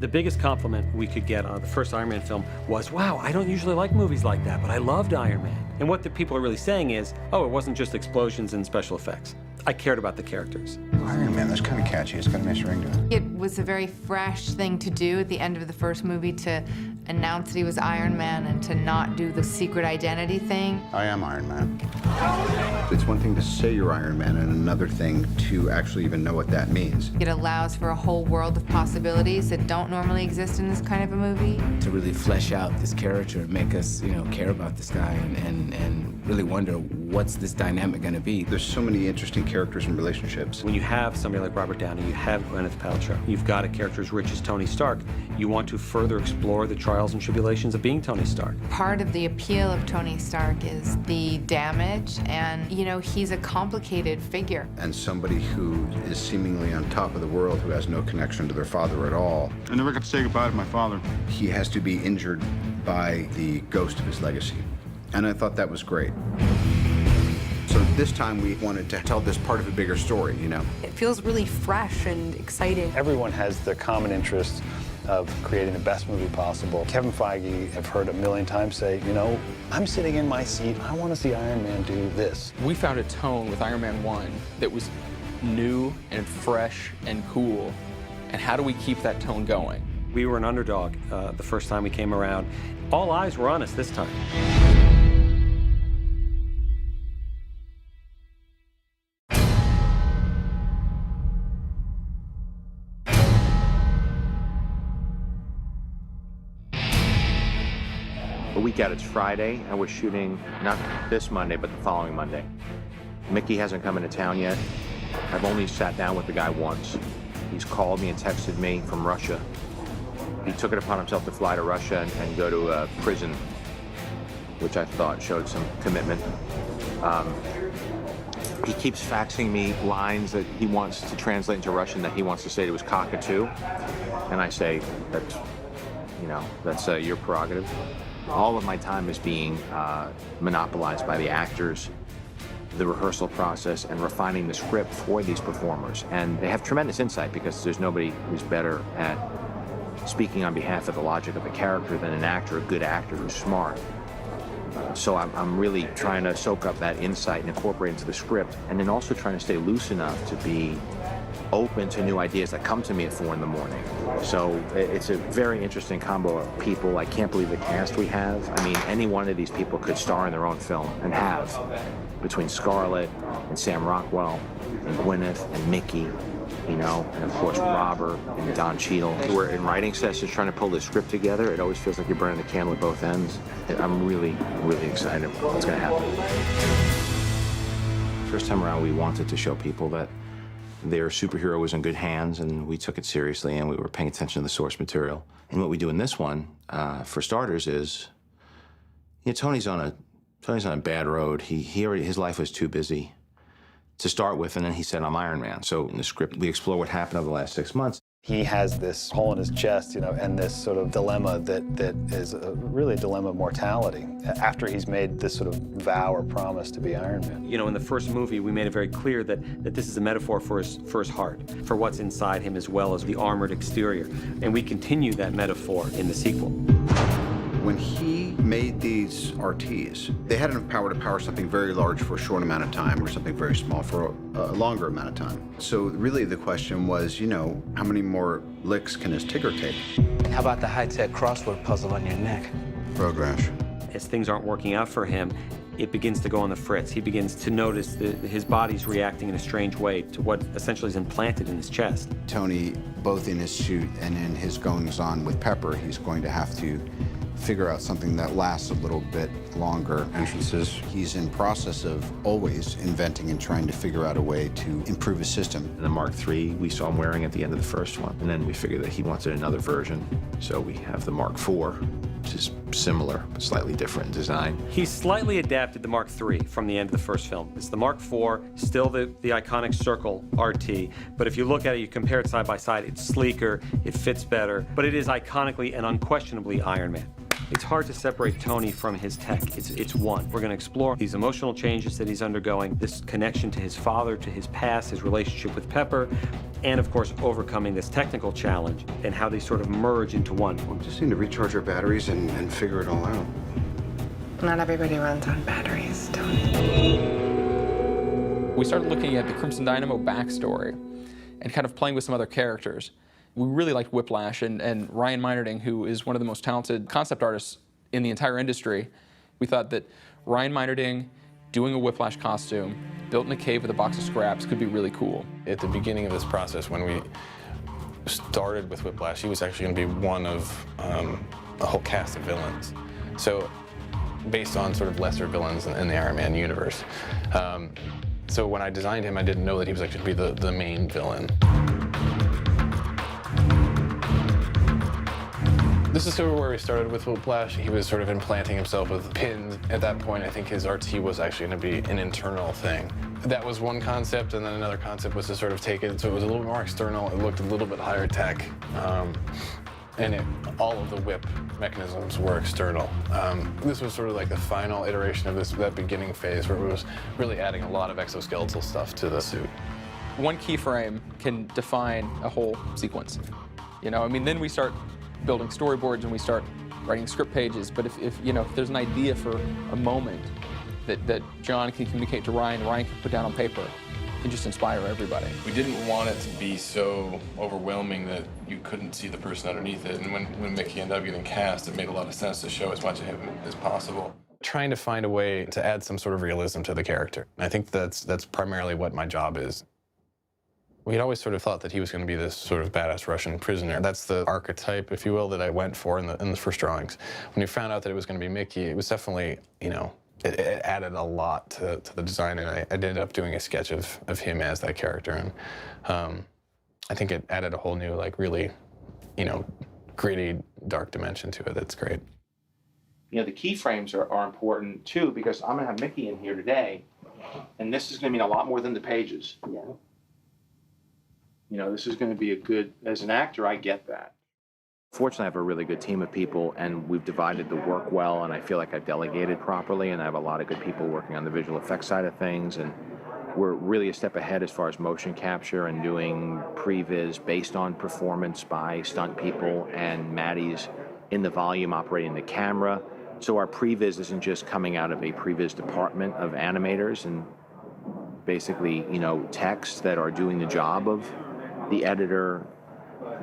The biggest compliment we could get on the first Iron Man film was, wow, I don't usually like movies like that, but I loved Iron Man. And what the people are really saying is, oh, it wasn't just explosions and special effects. I cared about the characters. Iron Man, that's kind of catchy. It's got a nice ring to it. It was a very fresh thing to do at the end of the first movie, to announce that he was Iron Man and to not do the secret identity thing. I am Iron Man. It's one thing to say you're Iron Man and another thing to actually even know what that means. It allows for a whole world of possibilities that don't normally exist in this kind of a movie. To really flesh out this character and make us, care about this guy and really wonder, what's this dynamic gonna be? There's so many interesting characters and relationships. When you have somebody like Robert Downey, you have Gwyneth Paltrow, you've got a character as rich as Tony Stark, you want to further explore the trials and tribulations of being Tony Stark. Part of the appeal of Tony Stark is the damage, and, he's a complicated figure. And somebody who is seemingly on top of the world, who has no connection to their father at all. I never got to say goodbye to my father. He has to be injured by the ghost of his legacy. And I thought that was great. So this time we wanted to tell this part of a bigger story, It feels really fresh and exciting. Everyone has the common interest of creating the best movie possible. Kevin Feige, I've heard a million times say, I'm sitting in my seat, I want to see Iron Man do this. We found a tone with Iron Man 1 that was new and fresh and cool. And how do we keep that tone going? We were an underdog the first time we came around. All eyes were on us this time. A week out, it's Friday, and we're shooting not this Monday, but the following Monday. Mickey hasn't come into town yet. I've only sat down with the guy once. He's called me and texted me from Russia. He took it upon himself to fly to Russia and go to a prison, which I thought showed some commitment. He keeps faxing me lines that he wants to translate into Russian that he wants to say to his cockatoo. And I say, that's your prerogative. All of my time is being monopolized by the actors, the rehearsal process, and refining the script for these performers. And they have tremendous insight because there's nobody who's better at speaking on behalf of the logic of a character than an actor, a good actor who's smart. So I'm really trying to soak up that insight and incorporate it into the script, and then also trying to stay loose enough to be open to new ideas that come to me at 4 in the morning. So it's a very interesting combo of people. I can't believe the cast we have. I mean, any one of these people could star in their own film, and have, between Scarlett and Sam Rockwell and Gwyneth and Mickey, and of course Robert and Don Cheadle. We're in writing sessions trying to pull this script together. It always feels like you're burning the candle at both ends. I'm really, really excited about what's going to happen. First time around, we wanted to show people that their superhero was in good hands, and we took it seriously, and we were paying attention to the source material. And what we do in this one, for starters, is Tony's on a bad road. His life was too busy to start with, and then he said, I'm Iron Man. So in the script, we explore what happened over the last 6 months. He has this hole in his chest, and this sort of dilemma that is really a dilemma of mortality after he's made this sort of vow or promise to be Iron Man. In the first movie, we made it very clear that this is a metaphor for his heart, for what's inside him as well as the armored exterior. And we continue that metaphor in the sequel. When he made these RTs, they had enough power to power something very large for a short amount of time or something very small for a longer amount of time. So really the question was, how many more licks can his Tigger take? How about the high-tech crossword puzzle on your neck? Rogash. As things aren't working out for him, it begins to go on the fritz. He begins to notice that his body's reacting in a strange way to what essentially is implanted in his chest. Tony, both in his suit and in his goings-on with Pepper, he's going to have to figure out something that lasts a little bit longer. Entrances. He's in process of always inventing and trying to figure out a way to improve his system. The Mark III we saw him wearing at the end of the first one, and then we figured that he wanted another version. So we have the Mark IV, which is similar, but slightly different in design. He's slightly adapted the Mark III from the end of the first film. It's the Mark IV, still the iconic circle RT, but if you look at it, you compare it side by side, it's sleeker, it fits better, but it is iconically and unquestionably Iron Man. It's hard to separate Tony from his tech. It's one. We're going to explore these emotional changes that he's undergoing, this connection to his father, to his past, his relationship with Pepper, and of course, overcoming this technical challenge and how they sort of merge into one. We just need to recharge our batteries and figure it all out. Not everybody runs on batteries, Tony. We started looking at the Crimson Dynamo backstory and kind of playing with some other characters. We really liked Whiplash and Ryan Meinerding, who is one of the most talented concept artists in the entire industry. We thought that Ryan Meinerding doing a Whiplash costume, built in a cave with a box of scraps, could be really cool. At the beginning of this process, when we started with Whiplash, he was actually going to be one of a whole cast of villains. So, based on sort of lesser villains in the Iron Man universe. So when I designed him, I didn't know that he was actually going to be the main villain. This is sort of where we started with Whiplash. He was sort of implanting himself with pins. At that point, I think his RT was actually going to be an internal thing. That was one concept, and then another concept was to sort of take it so it was a little bit more external. It looked a little bit higher tech, and all of the whip mechanisms were external. This was sort of like the final iteration of that beginning phase where it was really adding a lot of exoskeletal stuff to the suit. One keyframe can define a whole sequence. You know, I mean, then we start building storyboards and we start writing script pages, but if there's an idea for a moment that John can communicate to Ryan, Ryan can put down on paper, it can just inspire everybody. We didn't want it to be so overwhelming that you couldn't see the person underneath it, and when Mickey ended up getting cast, it made a lot of sense to show as much of him as possible. Trying to find a way to add some sort of realism to the character. I think that's primarily what my job is. We had always sort of thought that he was going to be this sort of badass Russian prisoner. That's the archetype, if you will, that I went for in the first drawings. When we found out that it was going to be Mickey, it was definitely, it added a lot to the design, and I ended up doing a sketch of him as that character. And I think it added a whole new, like, really, gritty, dark dimension to it. That's great. The keyframes are important, too, because I'm going to have Mickey in here today, and this is going to mean a lot more than the pages. Yeah. This is going to be a good, as an actor, I get that. Fortunately, I have a really good team of people, and we've divided the work well, and I feel like I've delegated properly, and I have a lot of good people working on the visual effects side of things, and we're really a step ahead as far as motion capture and doing previs based on performance by stunt people, and Maddie's in the volume operating the camera. So our previs isn't just coming out of a previs department of animators and basically, techs that are doing the job of the editor,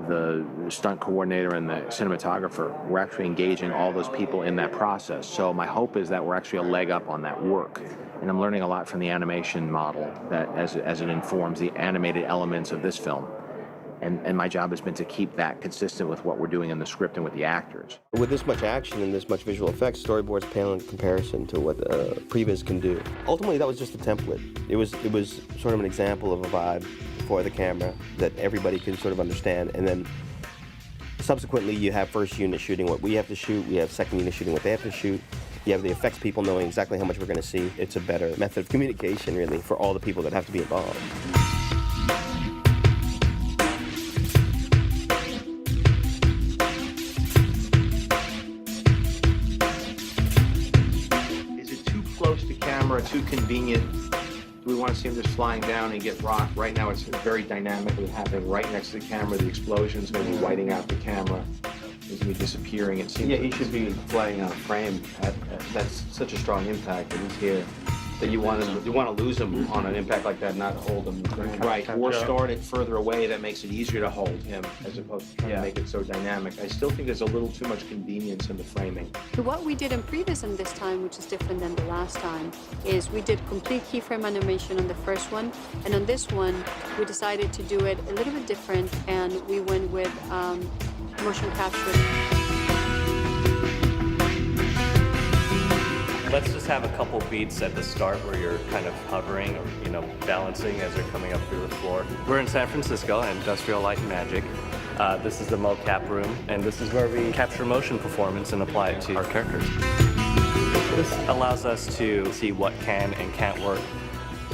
the stunt coordinator, and the cinematographer. We're actually engaging all those people in that process. So my hope is that we're actually a leg up on that work. And I'm learning a lot from the animation model that as it informs the animated elements of this film. And my job has been to keep that consistent with what we're doing in the script and with the actors. With this much action and this much visual effects, storyboards pale in comparison to what previs can do. Ultimately, that was just a template. It was sort of an example of a vibe for the camera that everybody can sort of understand. And then subsequently, you have first unit shooting what we have to shoot. We have second unit shooting what they have to shoot. You have the effects people knowing exactly how much we're going to see. It's a better method of communication, really, for all the people that have to be involved. Too convenient? Do we want to see him just flying down and get rocked? Right now it's very dynamically happening right next to the camera. The explosion's going to be whiting out the camera. He's going to be disappearing. It seems he should be flying out of frame. That's such a strong impact that he's here. That you want to lose him on an impact like that, not hold him. Right, or start it further away. That makes it easier to hold him as opposed to trying to make it so dynamic. I still think there's a little too much convenience in the framing. What we did in previs and this time, which is different than the last time, is we did complete keyframe animation on the first one, and on this one, we decided to do it a little bit different, and we went with motion capture. Let's just have a couple beats at the start where you're kind of hovering or, balancing as you're coming up through the floor. We're in San Francisco at Industrial Light and Magic. This is the mocap room, and this is where we capture motion performance and apply it to our characters. This allows us to see what can and can't work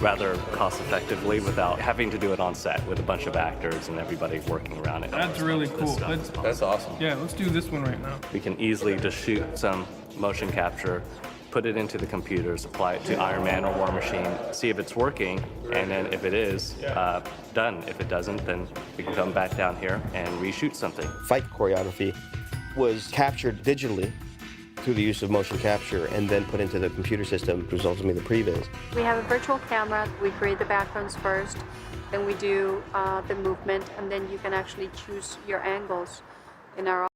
rather cost effectively without having to do it on set with a bunch of actors and everybody working around it. That's really cool. That's awesome. Yeah, let's do this one right now. We can easily just shoot some motion capture, put it into the computers, apply it to Iron Man or War Machine, see if it's working, and then if it is, done. If it doesn't, then we can come back down here and reshoot something. Fight choreography was captured digitally through the use of motion capture and then put into the computer system, which was ultimately the previs. We have a virtual camera. We create the backgrounds first, then we do the movement, and then you can actually choose your angles in our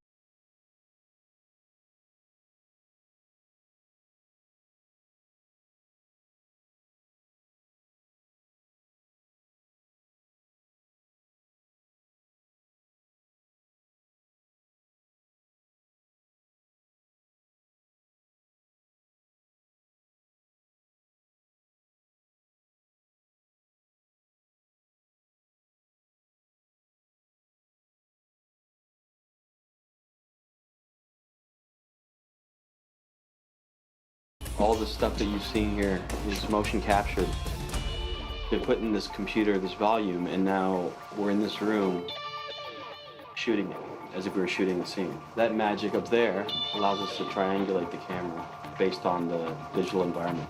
All the stuff that you've seen here is motion captured. Been put in this computer, this volume, and now we're in this room shooting it as if we were shooting a scene. That magic up there allows us to triangulate the camera based on the digital environment.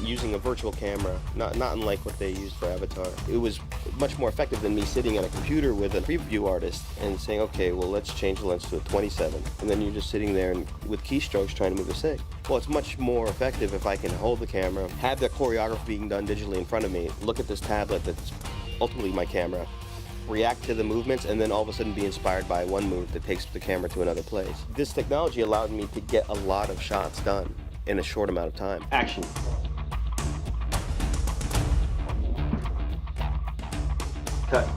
Using a virtual camera, not unlike what they used for Avatar, it was much more effective than me sitting at a computer with a preview artist and saying, okay, well, let's change the lens to a 27. And then you're just sitting there and with keystrokes trying to move the sig. Well, it's much more effective if I can hold the camera, have the choreography being done digitally in front of me, look at this tablet that's ultimately my camera, react to the movements, and then all of a sudden be inspired by one move that takes the camera to another place. This technology allowed me to get a lot of shots done in a short amount of time. Action. Cut.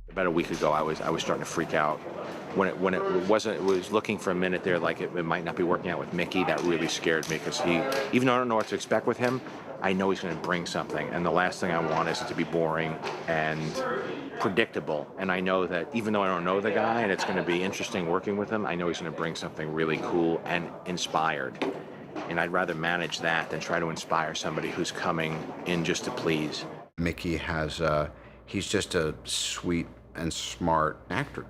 About a week ago, I was starting to freak out. When it was looking for a minute there, like it might not be working out with Mickey. That really scared me because even though I don't know what to expect with him, I know he's going to bring something. And the last thing I want is it to be boring and predictable. And I know that even though I don't know the guy and it's going to be interesting working with him, I know he's going to bring something really cool and inspired. And I'd rather manage that than try to inspire somebody who's coming in just to please. Mickey he's just a sweet and smart actor.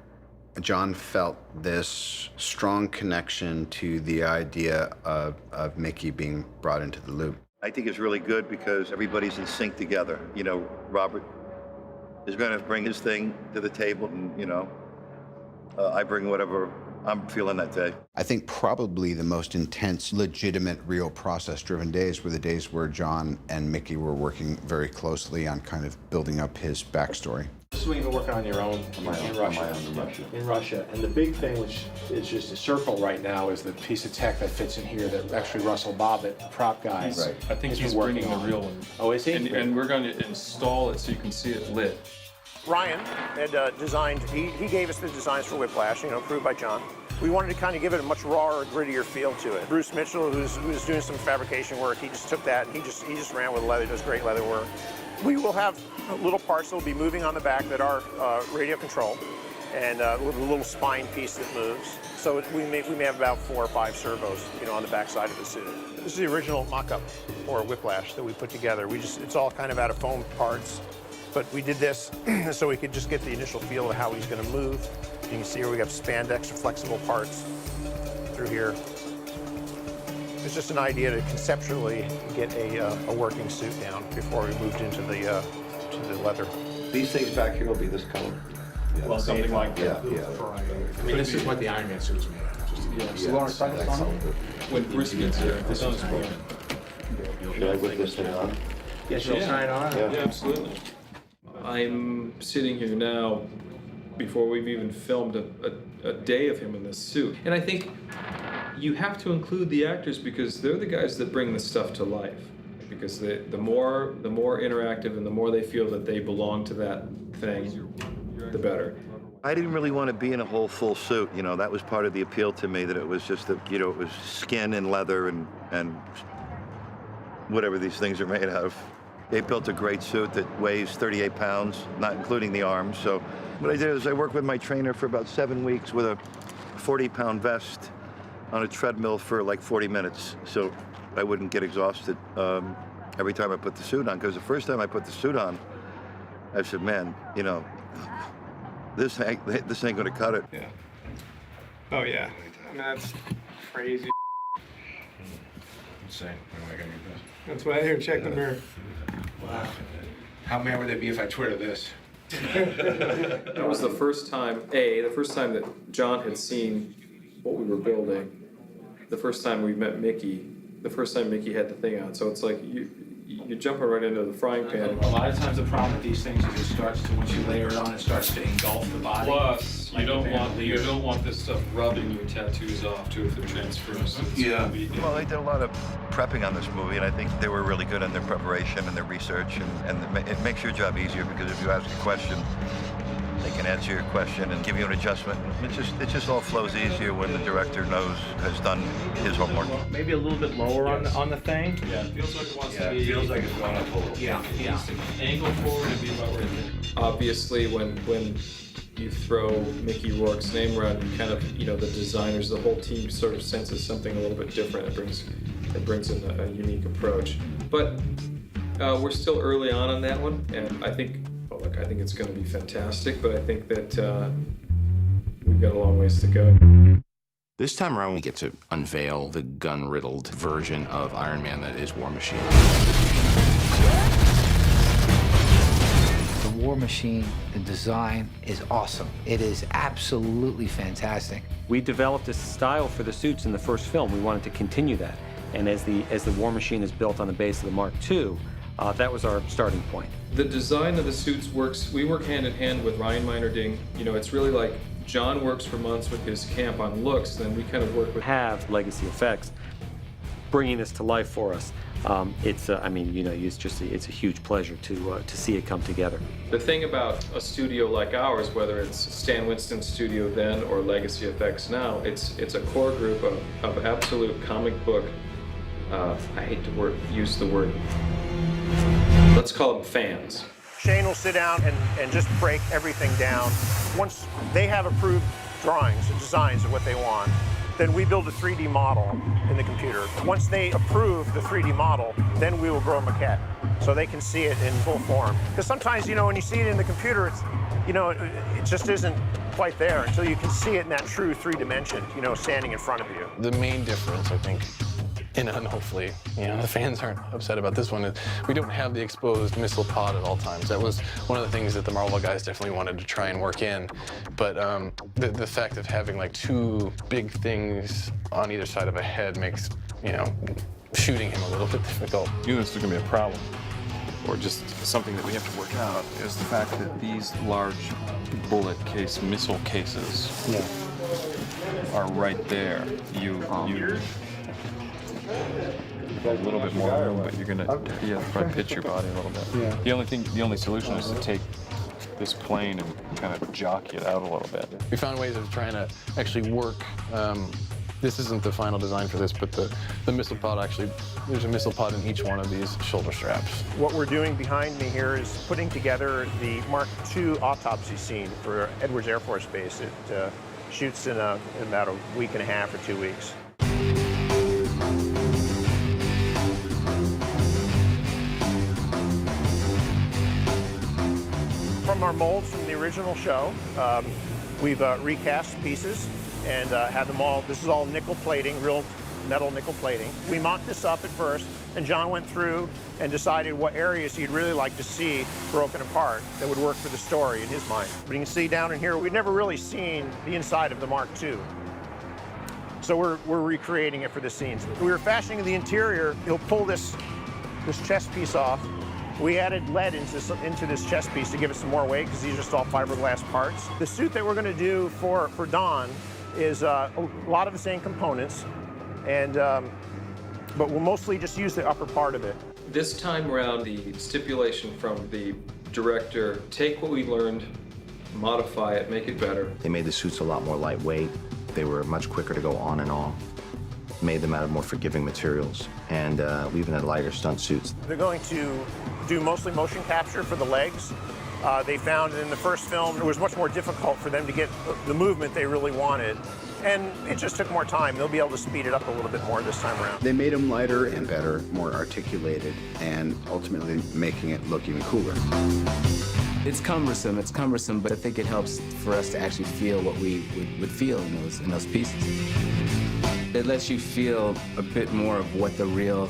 John felt this strong connection to the idea of Mickey being brought into the loop. I think it's really good because everybody's in sync together. You know, Robert is going to bring his thing to the table, and, you know, I bring whatever I'm feeling that day. I think probably the most intense, legitimate, real process-driven days were the days where John and Mickey were working very closely on kind of building up his backstory. This is what you've been working on your own in Russia. In Russia. And the big thing, which is just a circle right now, is the piece of tech that fits in here that actually Russell Bobbitt, the prop guy, I think he's working the real one. Oh, is he? And we're going to install it so you can see it lit. Ryan had designed, he gave us the designs for Whiplash, you know, approved by John. We wanted to kind of give it a much rawer, grittier feel to it. Bruce Mitchell, who's doing some fabrication work, he just took that and he just ran with leather, does great leather work. We will have little parts that will be moving on the back that are radio controlled, and a little spine piece that moves. So we may have about 4 or 5 servos, you know, on the back side of the suit. This is the original mock-up for Whiplash that we put together. It's all kind of out of foam parts. But we did this so we could just get the initial feel of how he's going to move. You can see here we have spandex or flexible parts through here. It's just an idea to conceptually get a working suit down before we moved into the leather. These things back here will be this color. Yeah, well, something like that. Yeah. I mean, this is what the Iron Man suit was made of. So Lawrence, sign this on it? When Bruce gets here, this is cool. Should I whip this thing on? Yes, you'll sign on? Yeah, absolutely. I'm sitting here now before we've even filmed a day of him in this suit. And I think you have to include the actors because they're the guys that bring the stuff to life. Because the more interactive and the more they feel that they belong to that thing, the better. I didn't really want to be in a whole full suit. You know, that was part of the appeal to me, that it was just that, you know, it was skin and leather and whatever these things are made out of. They built a great suit that weighs 38 pounds, not including the arms. So what I did is I worked with my trainer for about 7 weeks with a 40-pound vest on a treadmill for like 40 minutes. So I wouldn't get exhausted every time I put the suit on, because the first time I put the suit on, I said, man, you know, this ain't gonna cut it. Yeah. Oh yeah. I mean, that's crazy. Insane. That's why I hear check the mirror. Wow. How mad would they be if I Twitter this? That was the first time that John had seen what we were building, the first time we met Mickey, the first time Mickey had the thing on. So it's like you're jumping right into the frying pan. A lot of times the problem with these things is it starts to, once you layer it on, it starts to engulf the body. Plus, like you don't want this stuff rubbing your tattoos off too if it transfers. Yeah. Well, they did a lot of prepping on this movie, and I think they were really good on their preparation and their research, and it makes your job easier, because if you ask a question, they can answer your question and give you an adjustment. It just all flows easier when the director has done his homework. Maybe a little bit lower on the thing. Yeah, it feels like it wants to be. It feels like it's going up a little. Yeah. It needs to angle forward and be about right there. Obviously, when you throw Mickey Rourke's name around, you kind of, the designers, the whole team sort of senses something a little bit different. It brings in a unique approach. But we're still early on that one, and I think it's going to be fantastic, but I think that we've got a long ways to go. This time around, we get to unveil the gun-riddled version of Iron Man that is War Machine. The War Machine, the design is awesome. It is absolutely fantastic. We developed a style for the suits in the first film. We wanted to continue that. And as the War Machine is built on the base of the Mark II, that was our starting point. The design of the suits works. We work hand in hand with Ryan Meinerding. It's really like John works for months with his camp on looks, then we kind of work with Legacy Effects bringing this to life for us. It's a huge pleasure to see it come together. The thing about a studio like ours, whether it's Stan Winston's studio then or Legacy Effects now, it's a core group of absolute comic book. I hate to use the word. Let's call them fans. Shane will sit down and just break everything down. Once they have approved drawings and designs of what they want, then we build a 3D model in the computer. Once they approve the 3D model, then we will grow a maquette so they can see it in full form. Because sometimes, when you see it in the computer, it just isn't quite there until you can see it in that true 3 dimension, standing in front of you. The main difference, I think, and hopefully, the fans aren't upset about this one, is we don't have the exposed missile pod at all times. That was one of the things that the Marvel guys definitely wanted to try and work in. But the fact of having like 2 big things on either side of a head makes, shooting him a little bit difficult. This is gonna be a problem, or just something that we have to work out, is the fact that these large bullet case missile cases are right there. You've got a little bit more room, but you're gonna probably pitch your body a little bit. Yeah. The only solution is to take this plane and kind of jockey it out a little bit. We found ways of trying to actually work. This isn't the final design for this, but the missile pod actually, there's a missile pod in each one of these shoulder straps. What we're doing behind me here is putting together the Mark II autopsy scene for Edwards Air Force Base. It shoots in about a week and a half or 2 weeks. From our molds from the original show, we've recast pieces and had them all. This is all nickel plating, real metal nickel plating. We mocked this up at first, and John went through and decided what areas he'd really like to see broken apart that would work for the story in his mind. But you can see down in here, we've never really seen the inside of the Mark II. So we're recreating it for the scenes. We were fashioning the interior. He'll pull this chest piece off. We added lead into this chest piece to give it some more weight because these are just all fiberglass parts. The suit that we're going to do for Don is a lot of the same components, and but we'll mostly just use the upper part of it. This time around, the stipulation from the director, take what we learned, modify it, make it better. They made the suits a lot more lightweight. They were much quicker to go on and off. Made them out of more forgiving materials, and we even had lighter stunt suits. They're going to do mostly motion capture for the legs, They found in the first film it was much more difficult for them to get the movement they really wanted. And it just took more time. They'll be able to speed it up a little bit more this time around. They made him lighter and better, more articulated, and ultimately making it look even cooler. It's cumbersome, but I think it helps for us to actually feel what we would feel in those pieces. It lets you feel a bit more of what the real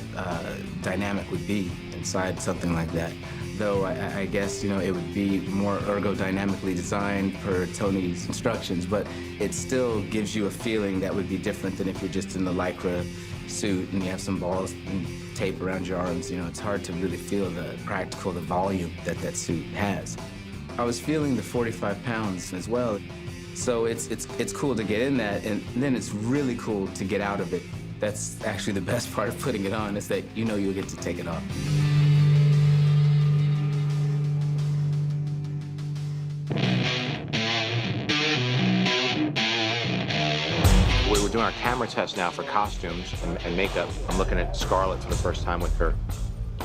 dynamic would be inside something like that. Though I guess, it would be more ergodynamically designed per Tony's instructions, but it still gives you a feeling that would be different than if you're just in the Lycra suit and you have some balls and tape around your arms. It's hard to really feel the volume that suit has. I was feeling the 45 pounds as well. So it's cool to get in that, and then it's really cool to get out of it. That's actually the best part of putting it on, is that you'll get to take it off. We're doing our camera test now for costumes and makeup. I'm looking at Scarlett for the first time with her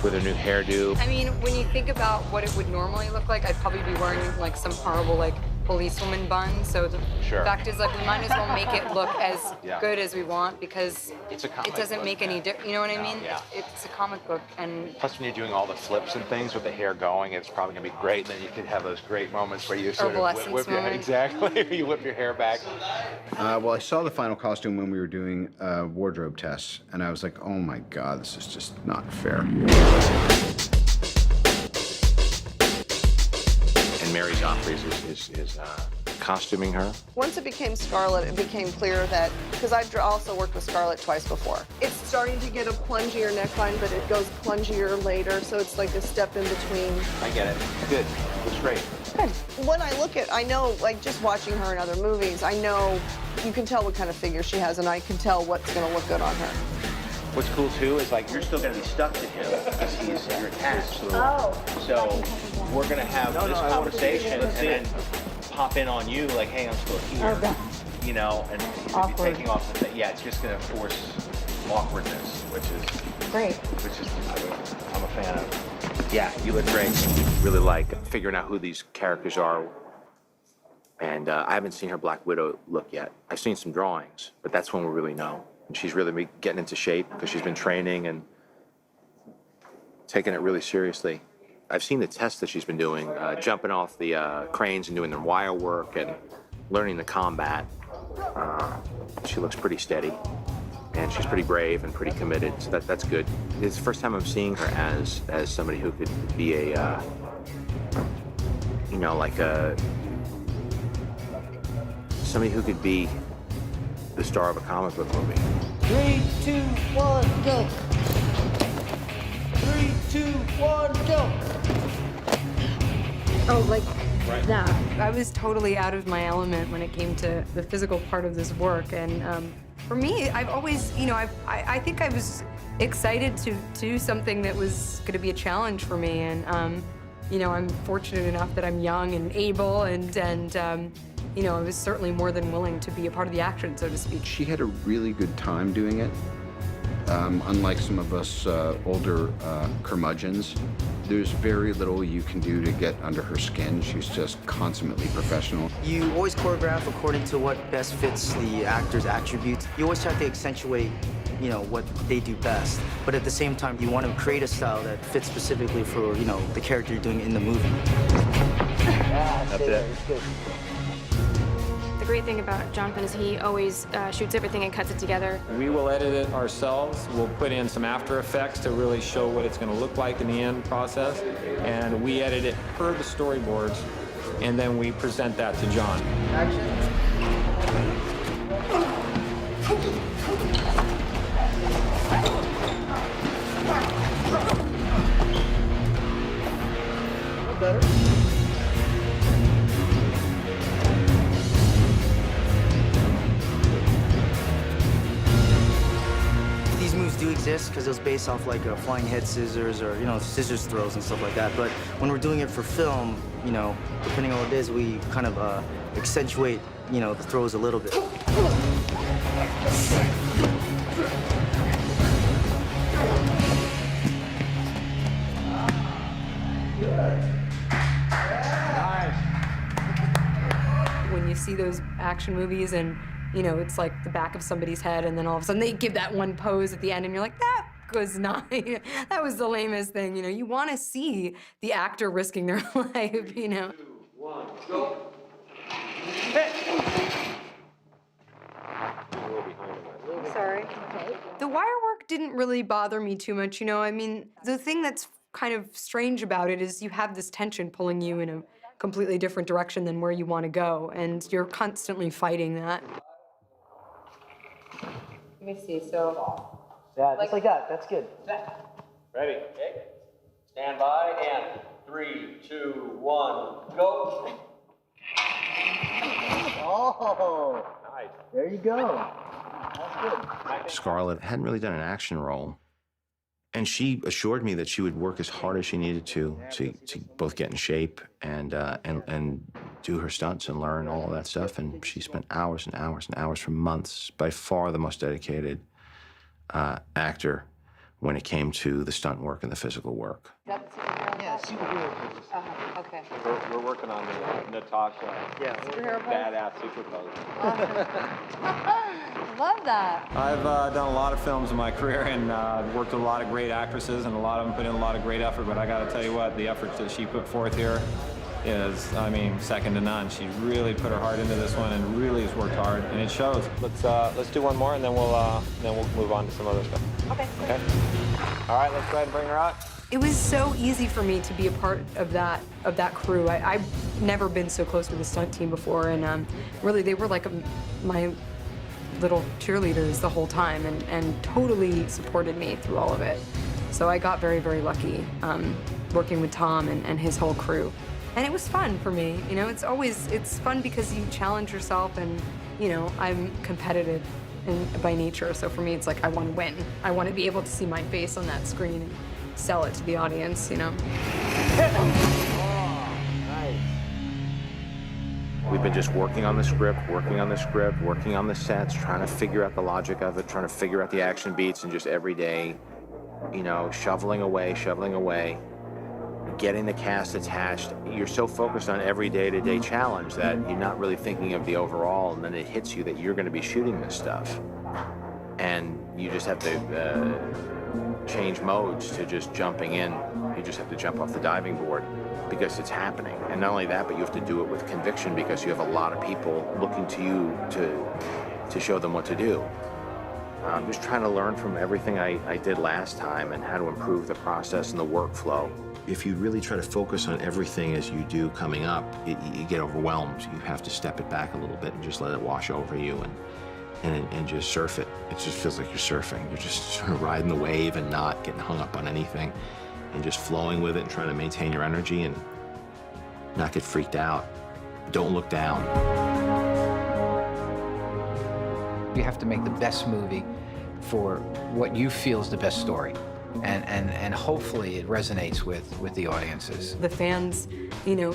new hairdo. I mean, when you think about what it would normally look like, I'd probably be wearing like some horrible policewoman bun. So the fact is, we might as well make it look as good as we want, because it doesn't make any difference. You know what I mean? Yeah. It's a comic book, and plus when you're doing all the flips and things with the hair going, it's probably gonna be great. And then you could have those great moments where you sort of whip your exactly. You whip your hair back. Well, I saw the final costume when we were doing wardrobe tests, and I was like, oh my God, this is just not fair. And Mary Joffrey's is costuming her. Once it became Scarlett, it became clear that, because I've also worked with Scarlett twice before, it's starting to get a plungier neckline, but it goes plungier later, so it's like a step in between. I get it. Good. Looks great. Good. When I look at, I know, just watching her in other movies, I know you can tell what kind of figure she has, and I can tell what's going to look good on her. What's cool too is you're still gonna be stuck to him because you're attached. So we're gonna have this conversation and then pop in on you like, hey, I'm still here. And he's gonna be taking off the thing. Yeah, it's just gonna force awkwardness, which is great. I'm a fan of. Yeah, you look great. Really like figuring out who these characters are. And I haven't seen her Black Widow look yet. I've seen some drawings, but that's when we really know. She's really getting into shape because she's been training and taking it really seriously. I've seen the tests that she's been doing, jumping off the cranes and doing the wire work and learning the combat. She looks pretty steady, and she's pretty brave and pretty committed, so that's good. It's the first time I'm seeing her as somebody who could be a, somebody who could be the star of a comic book movie. 3, 2, 1, go. 3, 2, 1, go. Oh, that. I was totally out of my element when it came to the physical part of this work, and for me, I've always, I think I was excited to do something that was going to be a challenge for me, and I'm fortunate enough that I'm young and able, and I was certainly more than willing to be a part of the action, so to speak. She had a really good time doing it. Unlike some of us older curmudgeons, there's very little you can do to get under her skin. She's just consummately professional. You always choreograph according to what best fits the actor's attributes. You always try to accentuate, what they do best. But at the same time, you want to create a style that fits specifically for, the character you're doing in the movie. That's it. The great thing about Jonathan is he always shoots everything and cuts it together. We will edit it ourselves. We'll put in some After Effects to really show what it's going to look like in the end process. And we edit it per the storyboards, and then we present that to John. Better. These moves do exist because it was based off flying head scissors or, scissors throws and stuff like that. But when we're doing it for film, depending on what it is, we kind of accentuate, the throws a little bit. when you see those action movies and, you know, it's like the back of somebody's head and then all of a sudden they give that one pose at the end and you're like, that was not, that was the lamest thing, you know. You want to see the actor risking their life, you know. 2, 1, go. Sorry. The wire work didn't really bother me too much, you know. I mean, the thing that's kind of strange about it is you have this tension pulling you in a completely different direction than where you want to go, and you're constantly fighting that. Let me see, so... Yeah, just like that. That's good. Ready? Okay. Stand by, and 3, 2, 1, go. Oh, Nice. there you go. That's good. Scarlett hadn't really done an action role, and she assured me that she would work as hard as she needed to both get in shape and do her stunts and learn all of that stuff. And she spent hours and hours and hours for months. By far the most dedicated actor when it came to the stunt work and the physical work. Yeah, superhero. Okay. We're working on the Natasha Superhero pose? badass super pose. Love that. I've done a lot of films in my career and worked with a lot of great actresses, and a lot of them put in a lot of great effort, but I gotta tell you what, the effort that she put forth here is, I mean, second to none. She really put her heart into this one and really has worked hard, and it shows. Let's do one more, and then we'll move on to some other stuff. Okay. Okay. All right, let's go ahead and bring her out. It was so easy for me to be a part of that crew. I've never been so close with a stunt team before, and really they were like my little cheerleaders the whole time, and totally supported me through all of it. So I got very, very lucky working with Tom and his whole crew. And it was fun for me, you know. It's fun because you challenge yourself, and you know, I'm competitive by nature. So for me, it's like I want to win. I want to be able to see my face on that screen and sell it to the audience, you know. We've been just working on the script, working on the sets, trying to figure out the logic of it, trying to figure out the action beats, and just every day, you know, shoveling away, getting the cast attached. You're so focused on every day-to-day challenge that you're not really thinking of the overall, and then it hits you that you're going to be shooting this stuff. And you just have to change modes to just jumping in. You just have to jump off the diving board because it's happening. And not only that, but you have to do it with conviction because you have a lot of people looking to you to show them what to do. I'm just trying to learn from everything I did last time and how to improve the process and the workflow. If you really try to focus on everything as you do coming up, you get overwhelmed. You have to step it back a little bit and just let it wash over you and just surf it. It just feels like you're surfing. You're just sort of riding the wave and not getting hung up on anything and just flowing with it and trying to maintain your energy and not get freaked out. Don't look down. You have to make the best movie for what you feel is the best story. And hopefully it resonates with the audiences. The fans, you know,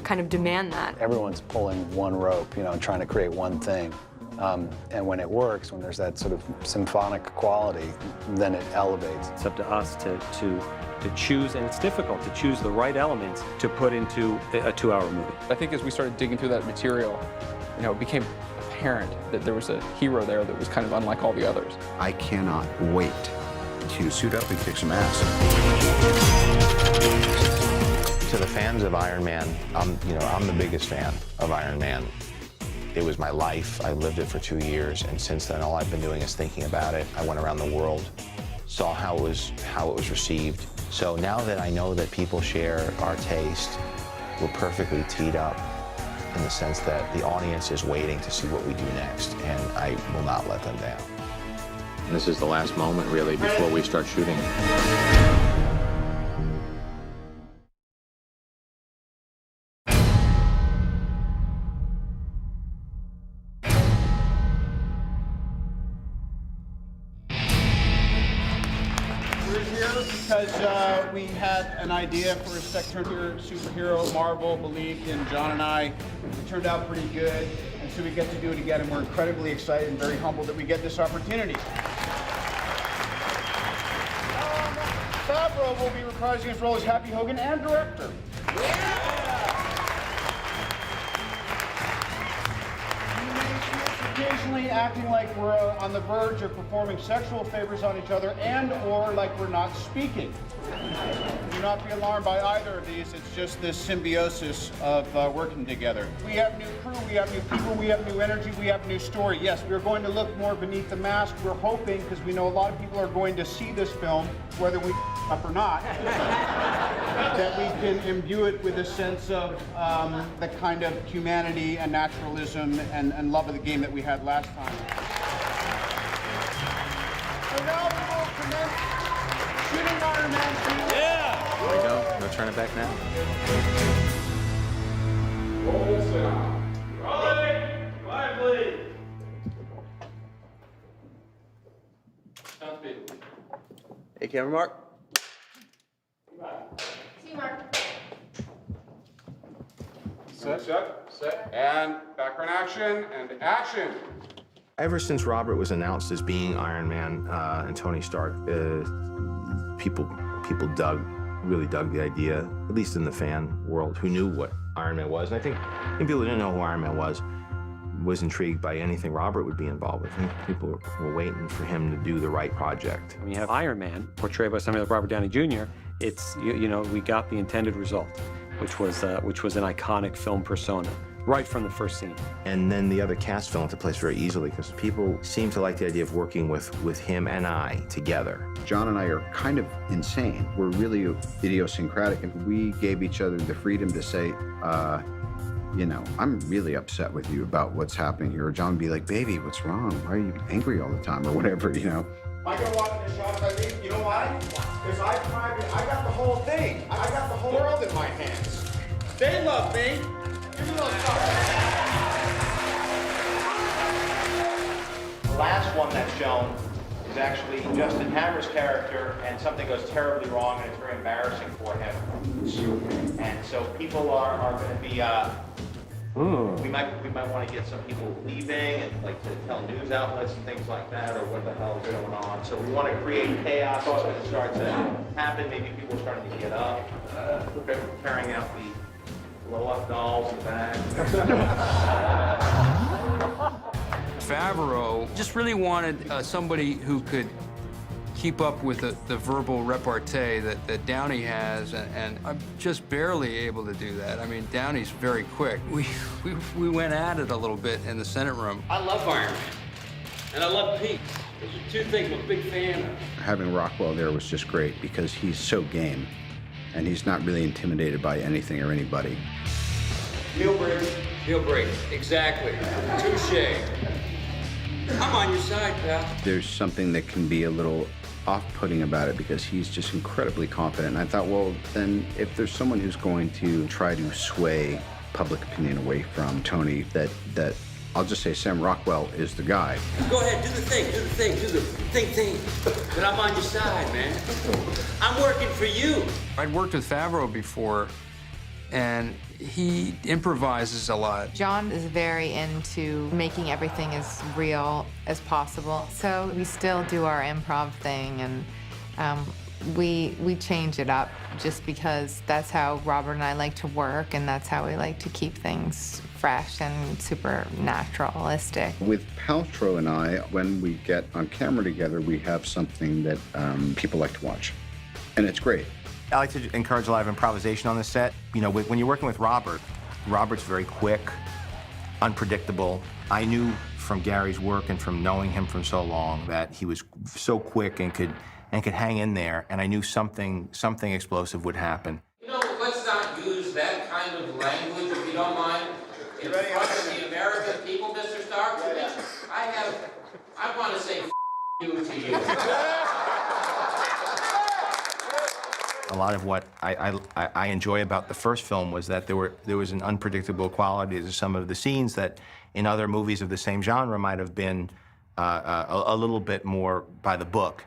kind of demand that. Everyone's pulling one rope, you know, and trying to create one thing. And when it works, when there's that sort of symphonic quality, then it elevates. It's up to us to choose, and it's difficult to choose the right elements to put into a 2-hour movie. I think as we started digging through that material, you know, it became apparent that there was a hero there that was kind of unlike all the others. I cannot wait to suit up and kick some ass. To the fans of Iron Man, I'm the biggest fan of Iron Man. It was my life. I lived it for 2 years, and since then, all I've been doing is thinking about it. I went around the world, saw how it was received. So now that I know that people share our taste, we're perfectly teed up in the sense that the audience is waiting to see what we do next, and I will not let them down. And this is the last moment, really, before we start shooting. We're here because we had an idea for a second superhero. Marvel believed in John and I. It turned out pretty good, and so we get to do it again, and we're incredibly excited and very humbled that we get this opportunity. Favreau will be reprising his role as Happy Hogan and director. occasionally acting like we're on the verge of performing sexual favors on each other and or like we're not speaking. Do not be alarmed by either of these. It's just this symbiosis of working together. We have new crew, we have new people, we have new energy, we have new story. Yes, we're going to look more beneath the mask. We're hoping, because we know a lot of people are going to see this film, whether we up or not, that we can imbue it with a sense of the kind of humanity and naturalism and love of the game that we had last time. So now we will commence shooting Iron Man 2. There we go. No turning back now. Roll sound. Rolling. Lively. Sound speed. Hey, camera mark. See Mark. Set, and background action, and action. Ever since Robert was announced as being Iron Man and Tony Stark, people really dug the idea, at least in the fan world, who knew what Iron Man was. And I think people who didn't know who Iron Man was intrigued by anything Robert would be involved with. I think people were waiting for him to do the right project. When you have Iron Man portrayed by somebody like Robert Downey Jr., it's, you know, we got the intended result, which was an iconic film persona right from the first scene. And then the other cast fell into place very easily because people seem to like the idea of working with him and I together. John and I are kind of insane. We're really idiosyncratic, and we gave each other the freedom to say, you know, I'm really upset with you about what's happening here. Or John would be like, baby, what's wrong? Why are you angry all the time? Or whatever, you know. Am I gonna walk in the shot if I leave? You know why? Because I got the whole thing. I got the whole world in my hands. They love me. Give me a little something. The last one that's shown is actually Justin Hammer's character, and something goes terribly wrong, and it's very embarrassing for him. And so people are going to be. We might want to get some people leaving and like to tell news outlets and things like that, or what the hell is going on. So we want to create chaos when it starts to happen. Maybe people are starting to get up, carrying out the blow-up dolls in the back. Favreau just really wanted somebody who could keep up with the verbal repartee that Downey has, and I'm just barely able to do that. I mean, Downey's very quick. We went at it a little bit in the Senate room. I love Iron Man, and I love Pete. Those are two things I'm a big fan of. Having Rockwell there was just great because he's so game, and he's not really intimidated by anything or anybody. Heel break. Heel break, exactly. Touche. I'm on your side, pal. There's something that can be a little off-putting about it because he's just incredibly confident. And I thought, well, then if there's someone who's going to try to sway public opinion away from Tony, that I'll just say Sam Rockwell is the guy. Go ahead, do the thing. But I'm on your side, man. I'm working for you. I'd worked with Favreau before, and he improvises a lot. John is very into making everything as real as possible. So we still do our improv thing, and we change it up just because that's how Robert and I like to work, and that's how we like to keep things fresh and super naturalistic. With Paltrow and I, when we get on camera together, we have something that people like to watch, and it's great. I like to encourage a lot of improvisation on the set. You know, when you're working with Robert, Robert's very quick, unpredictable. I knew from Gary's work and from knowing him for so long that he was so quick and could hang in there, and I knew something explosive would happen. You know, let's not use that kind of language, if you don't mind, in front of the American people, Mr. Stark. I want to say you to you. A lot of what I enjoy about the first film was that there was an unpredictable quality to some of the scenes that in other movies of the same genre might have been a little bit more by the book.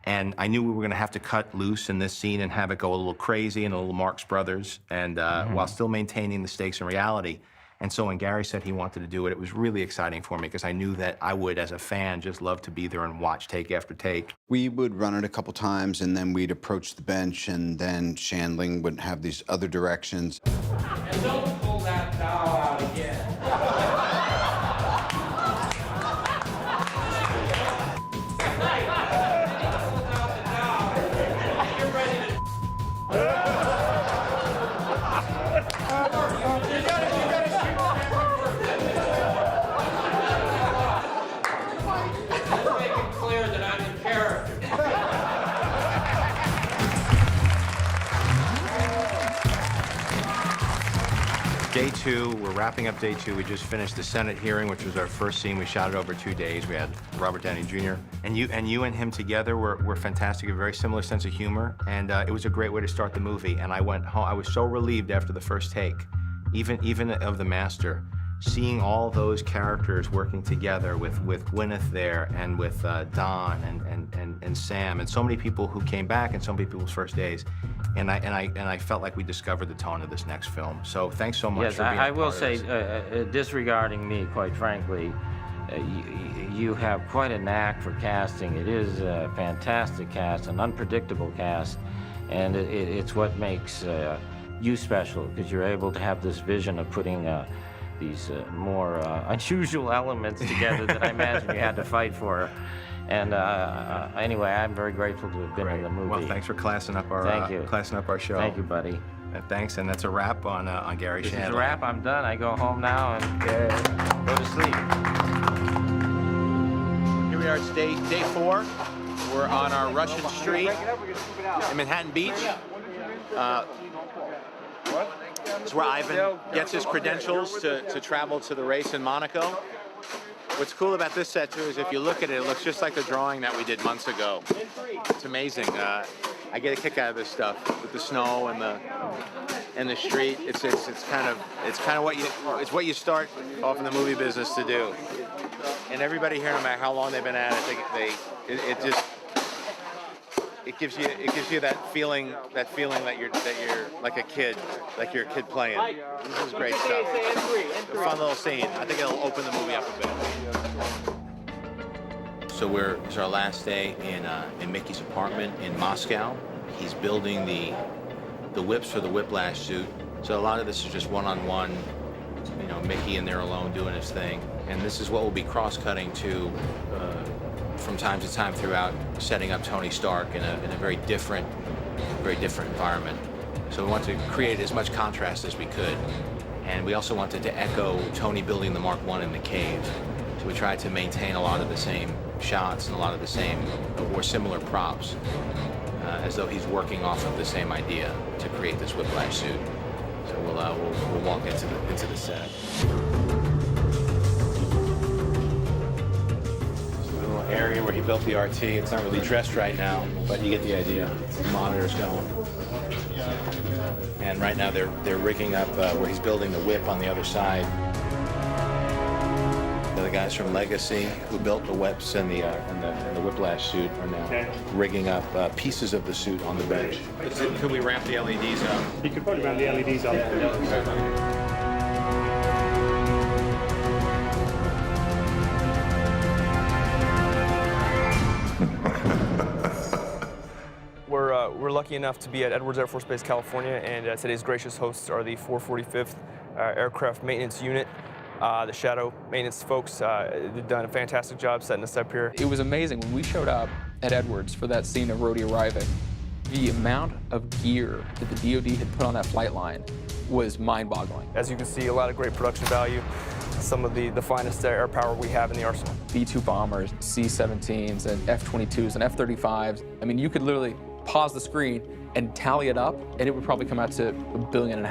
And I knew we were going to have to cut loose in this scene and have it go a little crazy and a little Marx Brothers, and while still maintaining the stakes and reality. And so when Gary said he wanted to do it, it was really exciting for me because I knew that I would, as a fan, just love to be there and watch take after take. We would run it a couple times, and then we'd approach the bench, and then Shandling would have these other directions. And don't pull that doll out again. day 2, we're wrapping up day 2. We just finished the Senate hearing, which was our first scene. We shot it over 2 days. We had Robert Downey Jr. And you and him together were fantastic, a very similar sense of humor, and it was a great way to start the movie. And I went home, I was so relieved after the first take, even of The Master, seeing all those characters working together with Gwyneth there and with Don and Sam and so many people who came back and so many people's first days. And I felt like we discovered the tone of this next film. So thanks so much Yes, for being I a will part say, of this. disregarding me, quite frankly, you have quite a knack for casting. It is a fantastic cast, an unpredictable cast, and it's what makes you special, because you're able to have this vision of putting these more unusual elements together that I imagine you had to fight for. And anyway, I'm very grateful to have been in the movie. Well, thanks for classing up our Thank you. classing up our show. Thank you, buddy. Thanks, and that's a wrap on Gary This Shandling. is a wrap. I'm done. I go home now and go to sleep. Here we are, it's day 4. We're on our Russian street in Manhattan Beach. This is where Ivan gets his credentials to travel to the race in Monaco. What's cool about this set, too, is if you look at it, it looks just like the drawing that we did months ago. It's amazing. I get a kick out of this stuff with the snow and the street. It's kind of what you start off in the movie business to do. And everybody here, no matter how long they've been at it, it gives you that feeling that you're like a kid playing. This is great stuff. It's a fun little scene. I think it'll open the movie up a bit. So it's our last day in Mickey's apartment in Moscow. He's building the whips for the Whiplash suit. So a lot of this is just one-on-one, Mickey in there alone doing his thing. And this is what we'll be cross-cutting to from time to time throughout, setting up Tony Stark in a very different environment. So we wanted to create as much contrast as we could. And we also wanted to echo Tony building the Mark I in the cave. So we tried to maintain a lot of the same shots and a lot of the same or similar props, as though he's working off of the same idea to create this Whiplash suit. So we'll walk into the set. Area where he built the RT. It's not really dressed right now, but you get the idea. The monitor's going. And right now they're rigging up where he's building the whip on the other side. The guys from Legacy who built the whips and the Whiplash suit are now rigging up pieces of the suit on the bench. Could we ramp the LEDs up? You could probably ramp the LEDs up. We're lucky enough to be at Edwards Air Force Base, California, and today's gracious hosts are the 445th Aircraft Maintenance Unit. The Shadow Maintenance folks, they've done a fantastic job setting us up here. It was amazing when we showed up at Edwards for that scene of Rhodey arriving. The amount of gear that the DoD had put on that flight line was mind-boggling. As you can see, a lot of great production value. Some of the finest air power we have in the arsenal. B-2 bombers, C-17s, and F-22s, and F-35s. I mean, you could literally pause the screen and tally it up, and it would probably come out to $1.5 billion.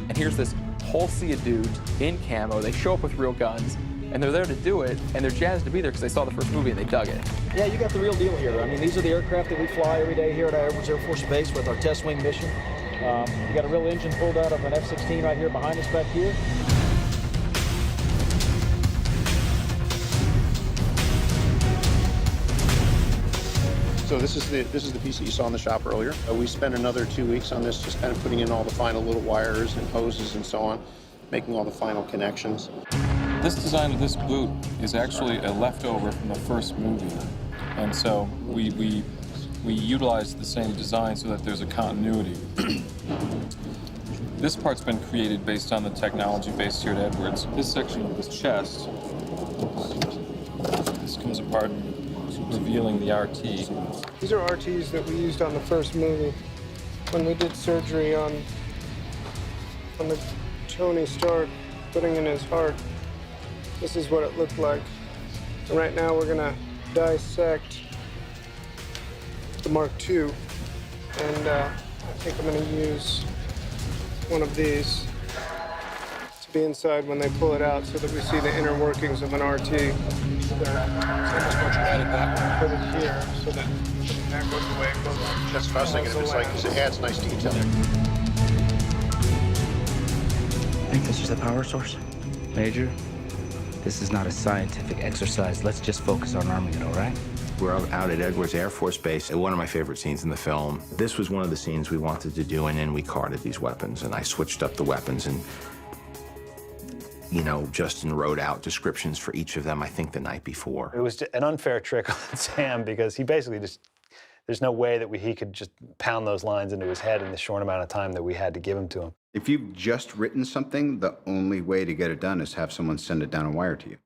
And here's this whole sea of dudes in camo. They show up with real guns, and they're there to do it, and they're jazzed to be there because they saw the first movie and they dug it. Yeah, you got the real deal here. I mean, these are the aircraft that we fly every day here at Edwards Air Force Base with our test wing mission. You got a real engine pulled out of an F-16 right here behind us back here. So this is the piece that you saw in the shop earlier. We spent another 2 weeks on this, just kind of putting in all the final little wires and hoses and so on, making all the final connections. This design of this boot is actually a leftover from the first movie, and so we utilized the same design so that there's a continuity. This part's been created based on the technology based here at Edwards. This section of this chest, this comes apart, revealing the RT. These are RTs that we used on the first movie when we did surgery on the Tony Stark, putting in his heart. This is what it looked like. And right now we're gonna dissect the Mark II and I think I'm going to use one of these to be inside when they pull it out so that we see the inner workings of an RT. So just want you to edit that one, put it here so that that goes away. That's what I was thinking. If it's like, because it adds nice detail. I think this is the power source. Major, this is not a scientific exercise. Let's just focus on arming it, all right? We're out at Edwards Air Force Base, one of my favorite scenes in the film. This was one of the scenes we wanted to do, and then we carded these weapons, and I switched up the weapons, and, you know, Justin wrote out descriptions for each of them, I think, the night before. It was an unfair trick on Sam because he basically just, there's no way that he could just pound those lines into his head in the short amount of time that we had to give him to him. If you've just written something, the only way to get it done is have someone send it down a wire to you.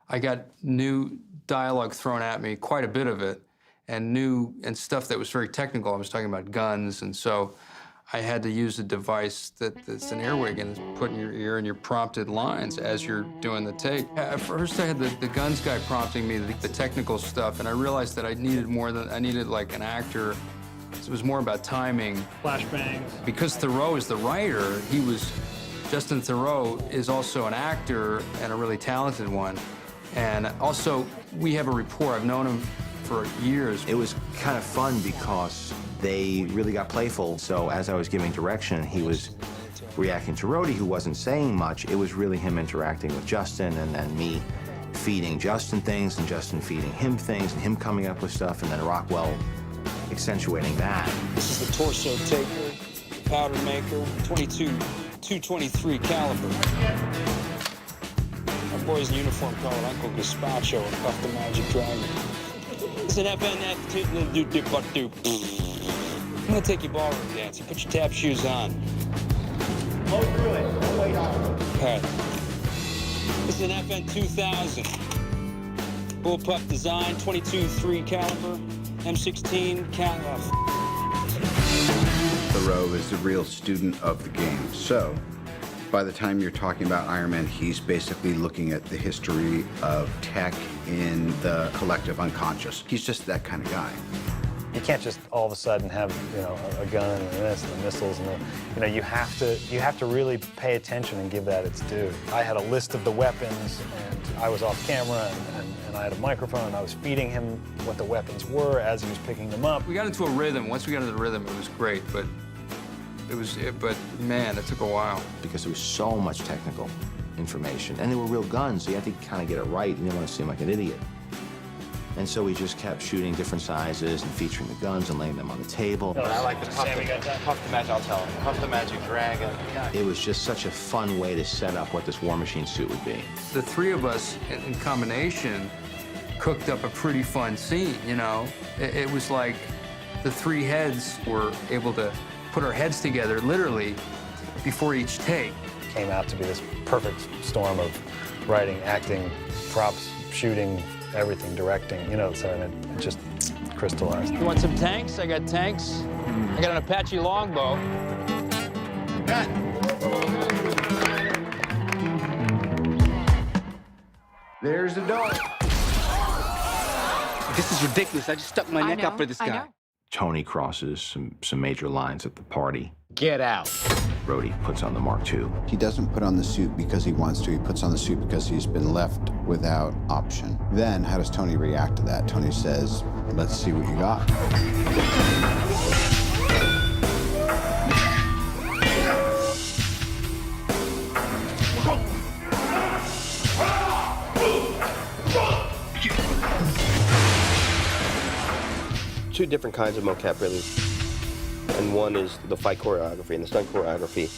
I got new dialogue thrown at me, quite a bit of it, and stuff that was very technical. I was talking about guns, and so I had to use a device that's an earwig and it's put in your ear and your prompted lines as you're doing the take. At first, I had the guns guy prompting me the technical stuff, and I realized that I needed like an actor. It was more about timing. Flashbangs. Because Thoreau is the writer, Justin Thoreau is also an actor and a really talented one. And also, we have a rapport. I've known him for years. It was kind of fun because they really got playful. So as I was giving direction, he was reacting to Rhodey, who wasn't saying much. It was really him interacting with Justin and then me feeding Justin things and Justin feeding him things and him coming up with stuff and then Rockwell accentuating that. This is the torso taker, powder maker, 223 caliber. My boy's in uniform called Uncle Gazpacho and Puff the Magic Dragon. It's an FNF. I'm gonna take you ballroom dancing. Put your tap shoes on. Go through it. Don't wait on it. All right. This is an FN 2000. Bullpup design, 22.3 caliber, M16 caliber. Thoreau is the real student of the game. So by the time you're talking about Iron Man, he's basically looking at the history of tech in the collective unconscious. He's just that kind of guy. You can't just all of a sudden have, you know, a gun and this and the missiles and the, you know, you have to really pay attention and give that its due. I had a list of the weapons and I was off camera and I had a microphone and I was feeding him what the weapons were as he was picking them up. We got into a rhythm. Once we got into the rhythm, it was great, but man, it took a while. Because there was so much technical information and they were real guns, so you had to kind of get it right and you didn't want to seem like an idiot. And so we just kept shooting different sizes and featuring the guns and laying them on the table. I like the Puff the Magic, I'll tell him. Puff the Magic Dragon. It was just such a fun way to set up what this War Machine suit would be. The three of us in combination cooked up a pretty fun scene, you know? It was like the three heads were able to put our heads together, literally, before each take. Came out to be this perfect storm of writing, acting, props, shooting, everything, directing, you know, so it just crystallized. You want some tanks? I got tanks. I got an Apache longbow. There's the door. This is ridiculous. I just stuck my neck out for this guy. Tony crosses some major lines at the party. Get out. Rhodey puts on the Mark II. He doesn't put on the suit because he wants to. He puts on the suit because he's been left without option. Then, how does Tony react to that? Tony says, let's see what you got. Two different kinds of mocap, really. And one is the fight choreography and the stunt choreography,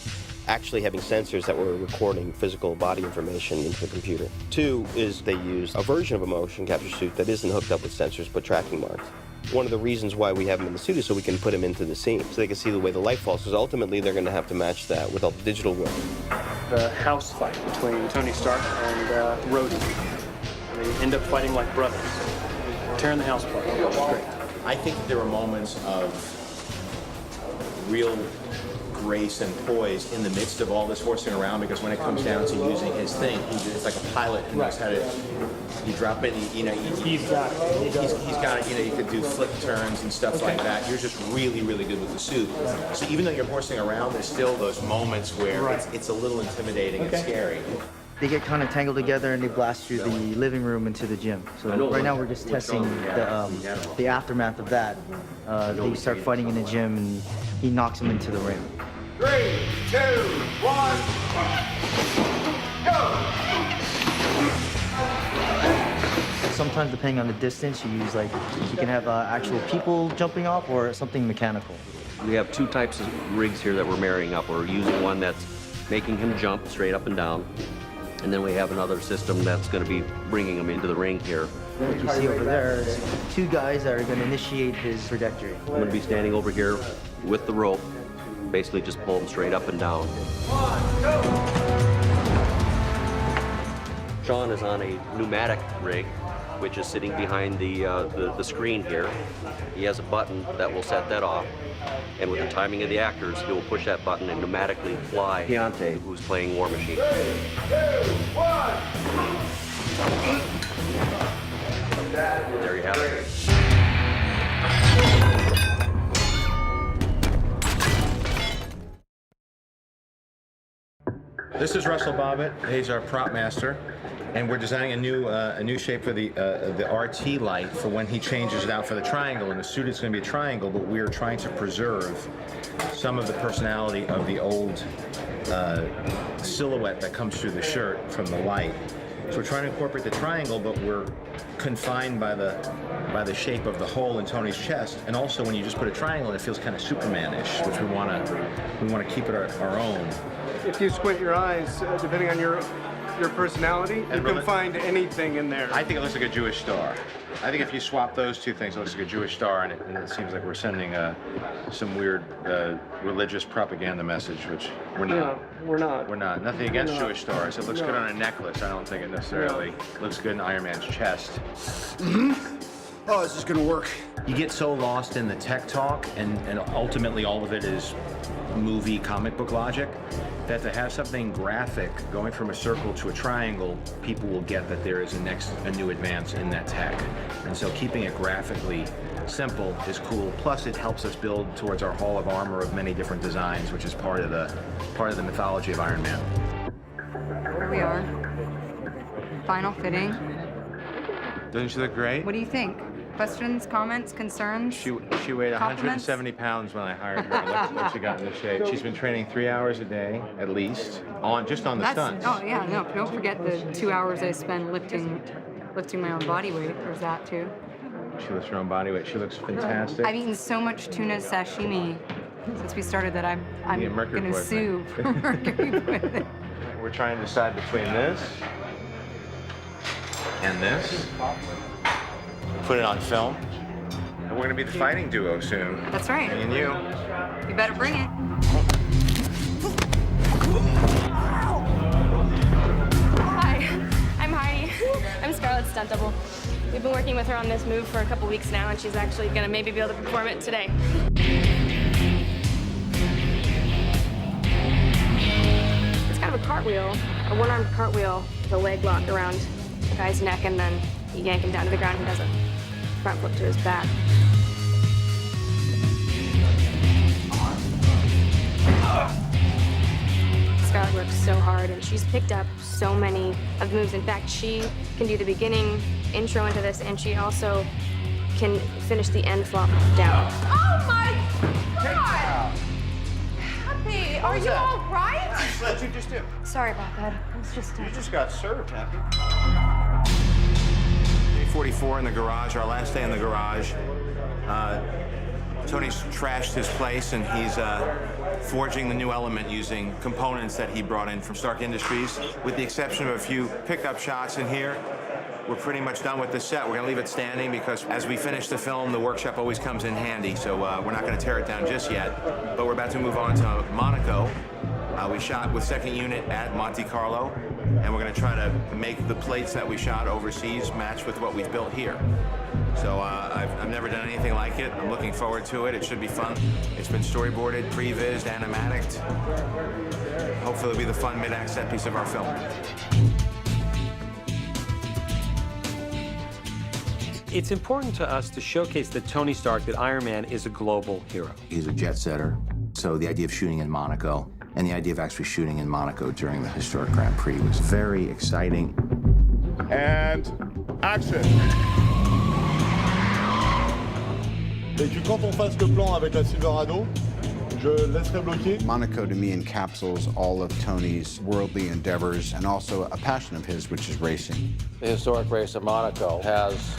actually having sensors that were recording physical body information into the computer. Two is they use a version of a motion capture suit that isn't hooked up with sensors but tracking marks. One of the reasons why we have them in the suit is so we can put them into the scene, so they can see the way the light falls, because ultimately they're going to have to match that with all the digital work. The house fight between Tony Stark and Rhodey. And they end up fighting like brothers, tearing the house apart. It was great. I think there were moments of real grace and poise in the midst of all this horsing around, because when it comes down to using his thing, it's like a pilot who knows how to, you drop it, he's got it. He's got it, you could do flip turns and stuff like that. You're just really, really good with the suit. So even though you're horsing around, there's still those moments where it's a little intimidating and scary. They get kind of tangled together and they blast through the living room into the gym. So right now we're just testing the aftermath of that. They start fighting in the gym and he knocks him into the ring. 3, 2, 1, go! Sometimes depending on the distance, you use you can have actual people jumping off or something mechanical. We have two types of rigs here that we're marrying up. We're using one that's making him jump straight up and down. And then we have another system that's going to be bringing him into the ring here. What you see over there is two guys that are going to initiate his trajectory. I'm going to be standing over here with the rope, basically just pull him straight up and down. 1, go! Sean is on a pneumatic rig, which is sitting behind the screen here. He has a button that will set that off. And with the timing of the actors, he will push that button and pneumatically fly Keontae, who's playing War Machine. 3, 2, 1! There you have it. This is Russell Bobbitt. He's our prop master, and we're designing a new shape for the RT light for when he changes it out for the triangle. In the suit, it's going to be a triangle, but we're trying to preserve some of the personality of the old silhouette that comes through the shirt from the light. So we're trying to incorporate the triangle, but we're confined by the shape of the hole in Tony's chest. And also, when you just put a triangle in, it feels kind of Superman-ish, which we want to keep it our own. If you squint your eyes, depending on your personality, you can find anything in there. I think it looks like a Jewish star. I think if you swap those two things, it looks like a Jewish star, and it seems like we're sending some weird religious propaganda message, which we're not. No, we're not. We're not. Nothing against Jewish stars. It looks good on a necklace. I don't think it necessarily looks good in Iron Man's chest. Oh, this is gonna work. You get so lost in the tech talk, and ultimately all of it is movie comic book logic, that to have something graphic going from a circle to a triangle, people will get that there is a new advance in that tech. And so keeping it graphically simple is cool. Plus, it helps us build towards our hall of armor of many different designs, which is part of the mythology of Iron Man. Here we are. Final fitting. Doesn't she look great? What do you think? Questions, comments, concerns? She weighed 170 pounds when I hired her. Look she got in the shape. She's been training 3 hours a day, at least, just on the stunts. Oh yeah, no, don't forget the 2 hours I spend lifting my own body weight. There's that too. She lifts her own body weight. She looks fantastic. I've eaten so much tuna sashimi since we started that I'm gonna sue for mercury poisoning. We're trying to decide between this and this. Put it on film. And we're gonna be the fighting duo soon. That's right. Me and you. You better bring it. Hi, I'm Heidi. I'm Scarlett's stunt double. We've been working with her on this move for a couple weeks now, and she's actually gonna maybe be able to perform it today. It's kind of a cartwheel, a one-armed cartwheel with a leg lock around the guy's neck, and then you yank him down to the ground. He does a front flip to his back. Scarlett works so hard, and she's picked up so many of the moves. In fact, she can do the beginning intro into this, and she also can finish the end flop down. Oh my God! Happy, are you all right? What'd you just do? Sorry about that. It was just. You just got served, Happy. Day 44 in the garage, our last day in the garage. Tony's trashed his place, and he's forging the new element using components that he brought in from Stark Industries. With the exception of a few pickup shots in here, we're pretty much done with this set. We're gonna leave it standing because as we finish the film, the workshop always comes in handy, so we're not gonna tear it down just yet. But we're about to move on to Monaco. We shot with second unit at Monte Carlo, and we're gonna try to make the plates that we shot overseas match with what we've built here. So I've never done anything like it. I'm looking forward to it. It should be fun. It's been storyboarded, pre-vised, animatic. Hopefully it'll be the fun mid-act set piece of our film. It's important to us to showcase that Tony Stark, that Iron Man is a global hero. He's a jet setter. So the idea of shooting in Monaco and the idea of actually shooting in Monaco during the historic Grand Prix was very exciting. And action. Et que quand on fasse le plan avec la Silverado, je laisserai bloquer. Monaco, to me, encapsulates all of Tony's worldly endeavors and also a passion of his, which is racing. The historic race at Monaco has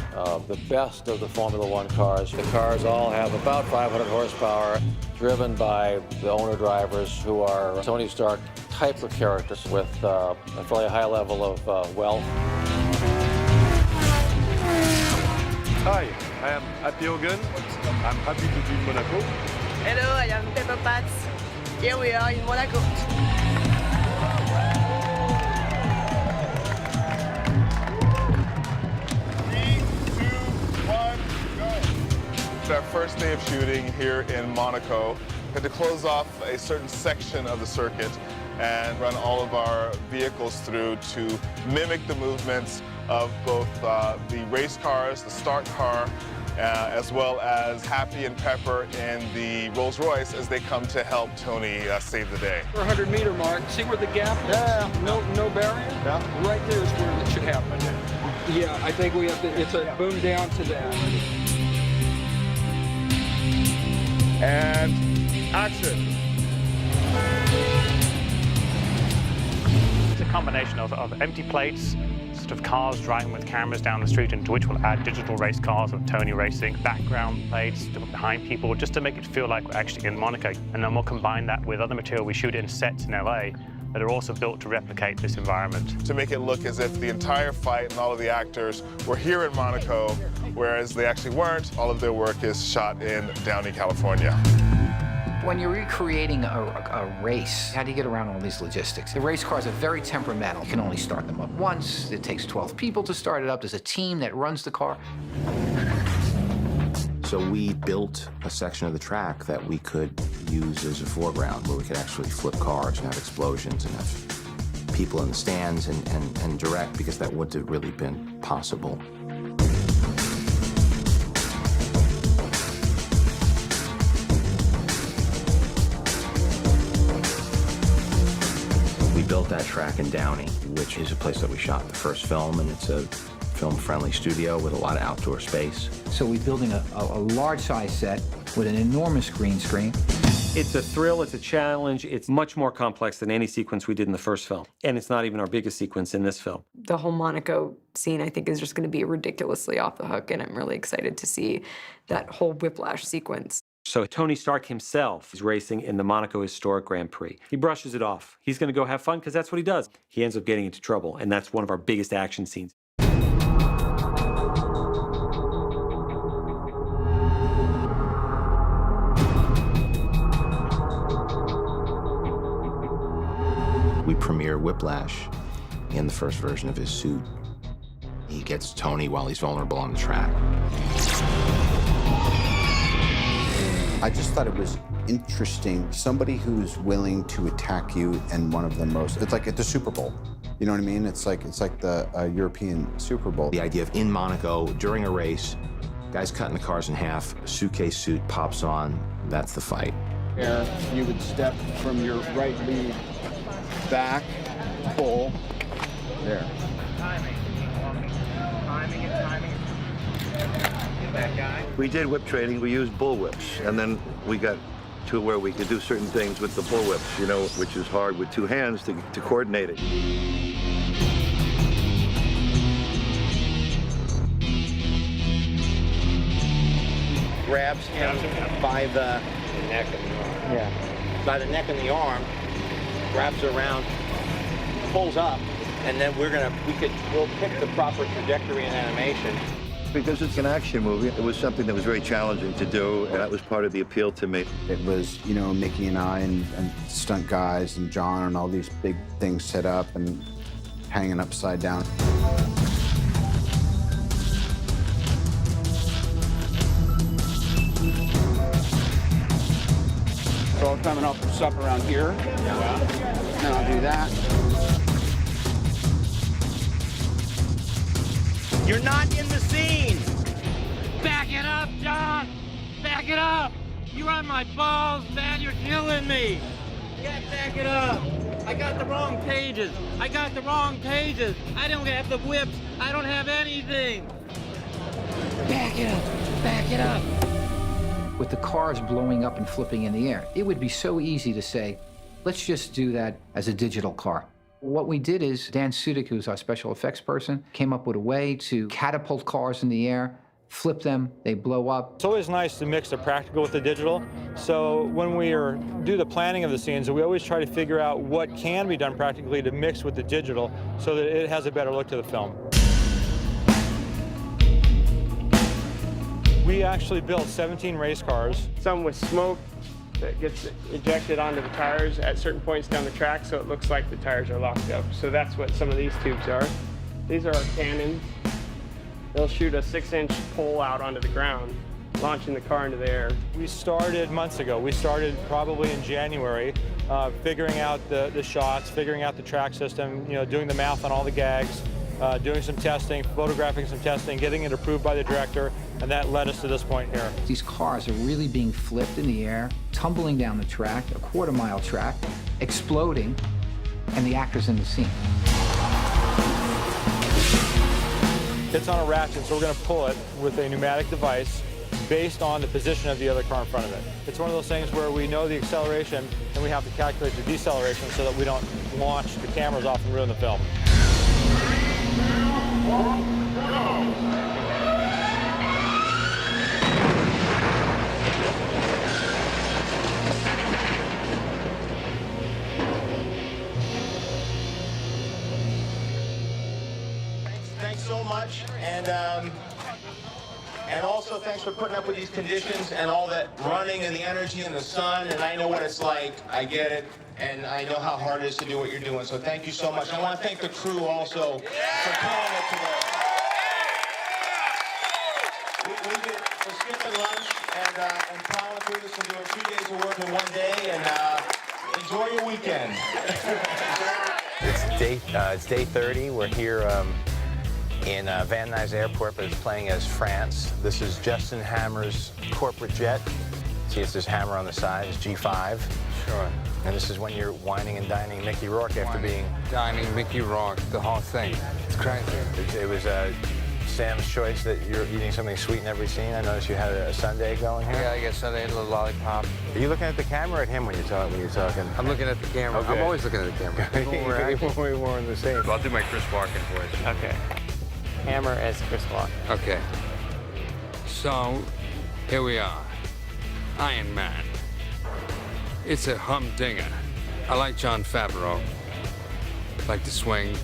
the best of the Formula One cars. The cars all have about 500 horsepower, driven by the owner-drivers who are Tony Stark type of characters with a fairly high level of wealth. Hi, I am Happy Hogan. I'm happy to be in Monaco. Hello, I am Pepper Potts. Here we are in Monaco. It's our first day of shooting here in Monaco. We had to close off a certain section of the circuit and run all of our vehicles through to mimic the movements of both the race cars, the start car, as well as Happy and Pepper in the Rolls Royce as they come to help Tony save the day. 400-meter mark. See where the gap is? Yeah. No barrier? Yeah. Right there is where it should happen. Yeah, I think we have to, it's a boom down to that. And action. It's a combination of empty plates, sort of cars driving with cameras down the street, into which we'll add digital race cars of Tony racing, background plates to put behind people, just to make it feel like we're actually in Monaco. And then we'll combine that with other material we shoot in sets in LA that are also built to replicate this environment. To make it look as if the entire fight and all of the actors were here in Monaco, whereas they actually weren't. All of their work is shot in Downey, California. When you're recreating a race, how do you get around all these logistics? The race cars are very temperamental. You can only start them up once. It takes 12 people to start it up. There's a team that runs the car. So we built a section of the track that we could use as a foreground, where we could actually flip cars and have explosions and have people in the stands and direct, because that wouldn't have really been possible. We built that track in Downey, which is a place that we shot the first film, and it's a film-friendly studio with a lot of outdoor space. So we're building a large-size set with an enormous green screen. It's a thrill, it's a challenge, it's much more complex than any sequence we did in the first film. And it's not even our biggest sequence in this film. The whole Monaco scene, I think, is just going to be ridiculously off the hook, and I'm really excited to see that whole whiplash sequence. So Tony Stark himself is racing in the Monaco Historic Grand Prix. He brushes it off. He's going to go have fun because that's what he does. He ends up getting into trouble, and that's one of our biggest action scenes. We premiere Whiplash in the first version of his suit. He gets Tony while he's vulnerable on the track. I just thought it was interesting. Somebody who's willing to attack you in one of the most, it's like at the Super Bowl. You know what I mean? It's like the European Super Bowl. The idea of in Monaco, during a race, guys cutting the cars in half, a suitcase suit pops on, that's the fight. There, you would step from your right lead back, pull, there. We did whip training. We used bull whips, and then we got to where we could do certain things with the bull whips, you know, which is hard with two hands to coordinate it. Grabs him by the neck and the arm. Yeah. By the neck and the arm, wraps around, pulls up, and then we'll pick the proper trajectory and animation. Because it's an action movie, it was something that was very challenging to do, and that was part of the appeal to me. It was, you know, Mickey and I and stunt guys and John and all these big things set up and hanging upside down. coming up around here. Yeah. Then I'll do that. You're not in the scene. Back it up, John! Back it up! You're on my balls, man. You're killing me. Yeah, back it up. I got the wrong pages. I got the wrong pages. I don't have the whips. I don't have anything. Back it up. Back it up. With the cars blowing up and flipping in the air, it would be so easy to say, let's just do that as a digital car. What we did is Dan Sudik, who's our special effects person, came up with a way to catapult cars in the air, flip them, they blow up. It's always nice to mix the practical with the digital. So when we do the planning of the scenes, we always try to figure out what can be done practically to mix with the digital so that it has a better look to the film. We actually built 17 race cars. Some with smoke that gets ejected onto the tires at certain points down the track, so it looks like the tires are locked up. So that's what some of these tubes are. These are our cannons. They'll shoot a 6-inch pole out onto the ground, launching the car into the air. We started months ago. We started probably in January, figuring out the shots, figuring out the track system, doing the math on all the gags, doing some testing, photographing some testing, getting it approved by the director, and that led us to this point here. These cars are really being flipped in the air, tumbling down the track, a quarter-mile track, exploding, and the actors in the scene. It's on a ratchet, so we're going to pull it with a pneumatic device based on the position of the other car in front of it. It's one of those things where we know the acceleration and we have to calculate the deceleration so that we don't launch the cameras off and ruin the film. Thanks so much, and also thanks for putting up with these conditions and all that running and the energy in the sun. And I know what it's like. I get it, and I know how hard it is to do what you're doing. So thank you so much. I want to thank the crew also for killing it today. We did for skipping lunch and plowing through this and doing 2 days of work in 1 day. And enjoy your weekend. It's day 30. We're here in Van Nuys Airport, but it's playing as France. This is Justin Hammer's corporate jet. See, it's this hammer on the side. It's G5. Sure. And this is when you're whining and dining Mickey Rourke after being... Dining Mickey Rourke, the whole thing. It's crazy. It was Sam's choice that you're eating something sweet in every scene. I noticed you had a sundae going here. Yeah, I guess sundae and a little lollipop. Are you looking at the camera or at him when you're talking? I'm looking at the camera. Okay. I'm always looking at the camera. We're more in the same. I'll do my Chris Walken voice. Okay. Hammer as Chris Walken. Okay. So, here we are. Iron Man. It's a humdinger. I like Jon Favreau. Like to swing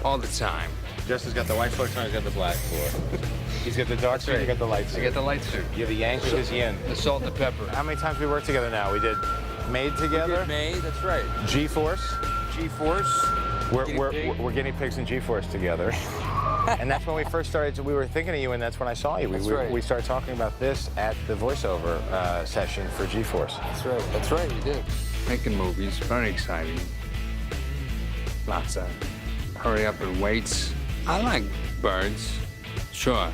all the time. Justin's got the white shorts on, he's got the black floor. He's got the dark suit, you got the light suit. I got the light suit. You have the Yang, with his Yin. The salt and the pepper. How many times we worked together now? We did Made together. We did Made, that's right. G-Force. G-Force. We're guinea pigs in G-Force together. And that's when we first started, we were thinking of you, and that's when I saw you. We started talking about this at the voiceover session for G-Force. That's right, you did. Making movies, very exciting. Lots of hurry up and waits. I like birds, sure,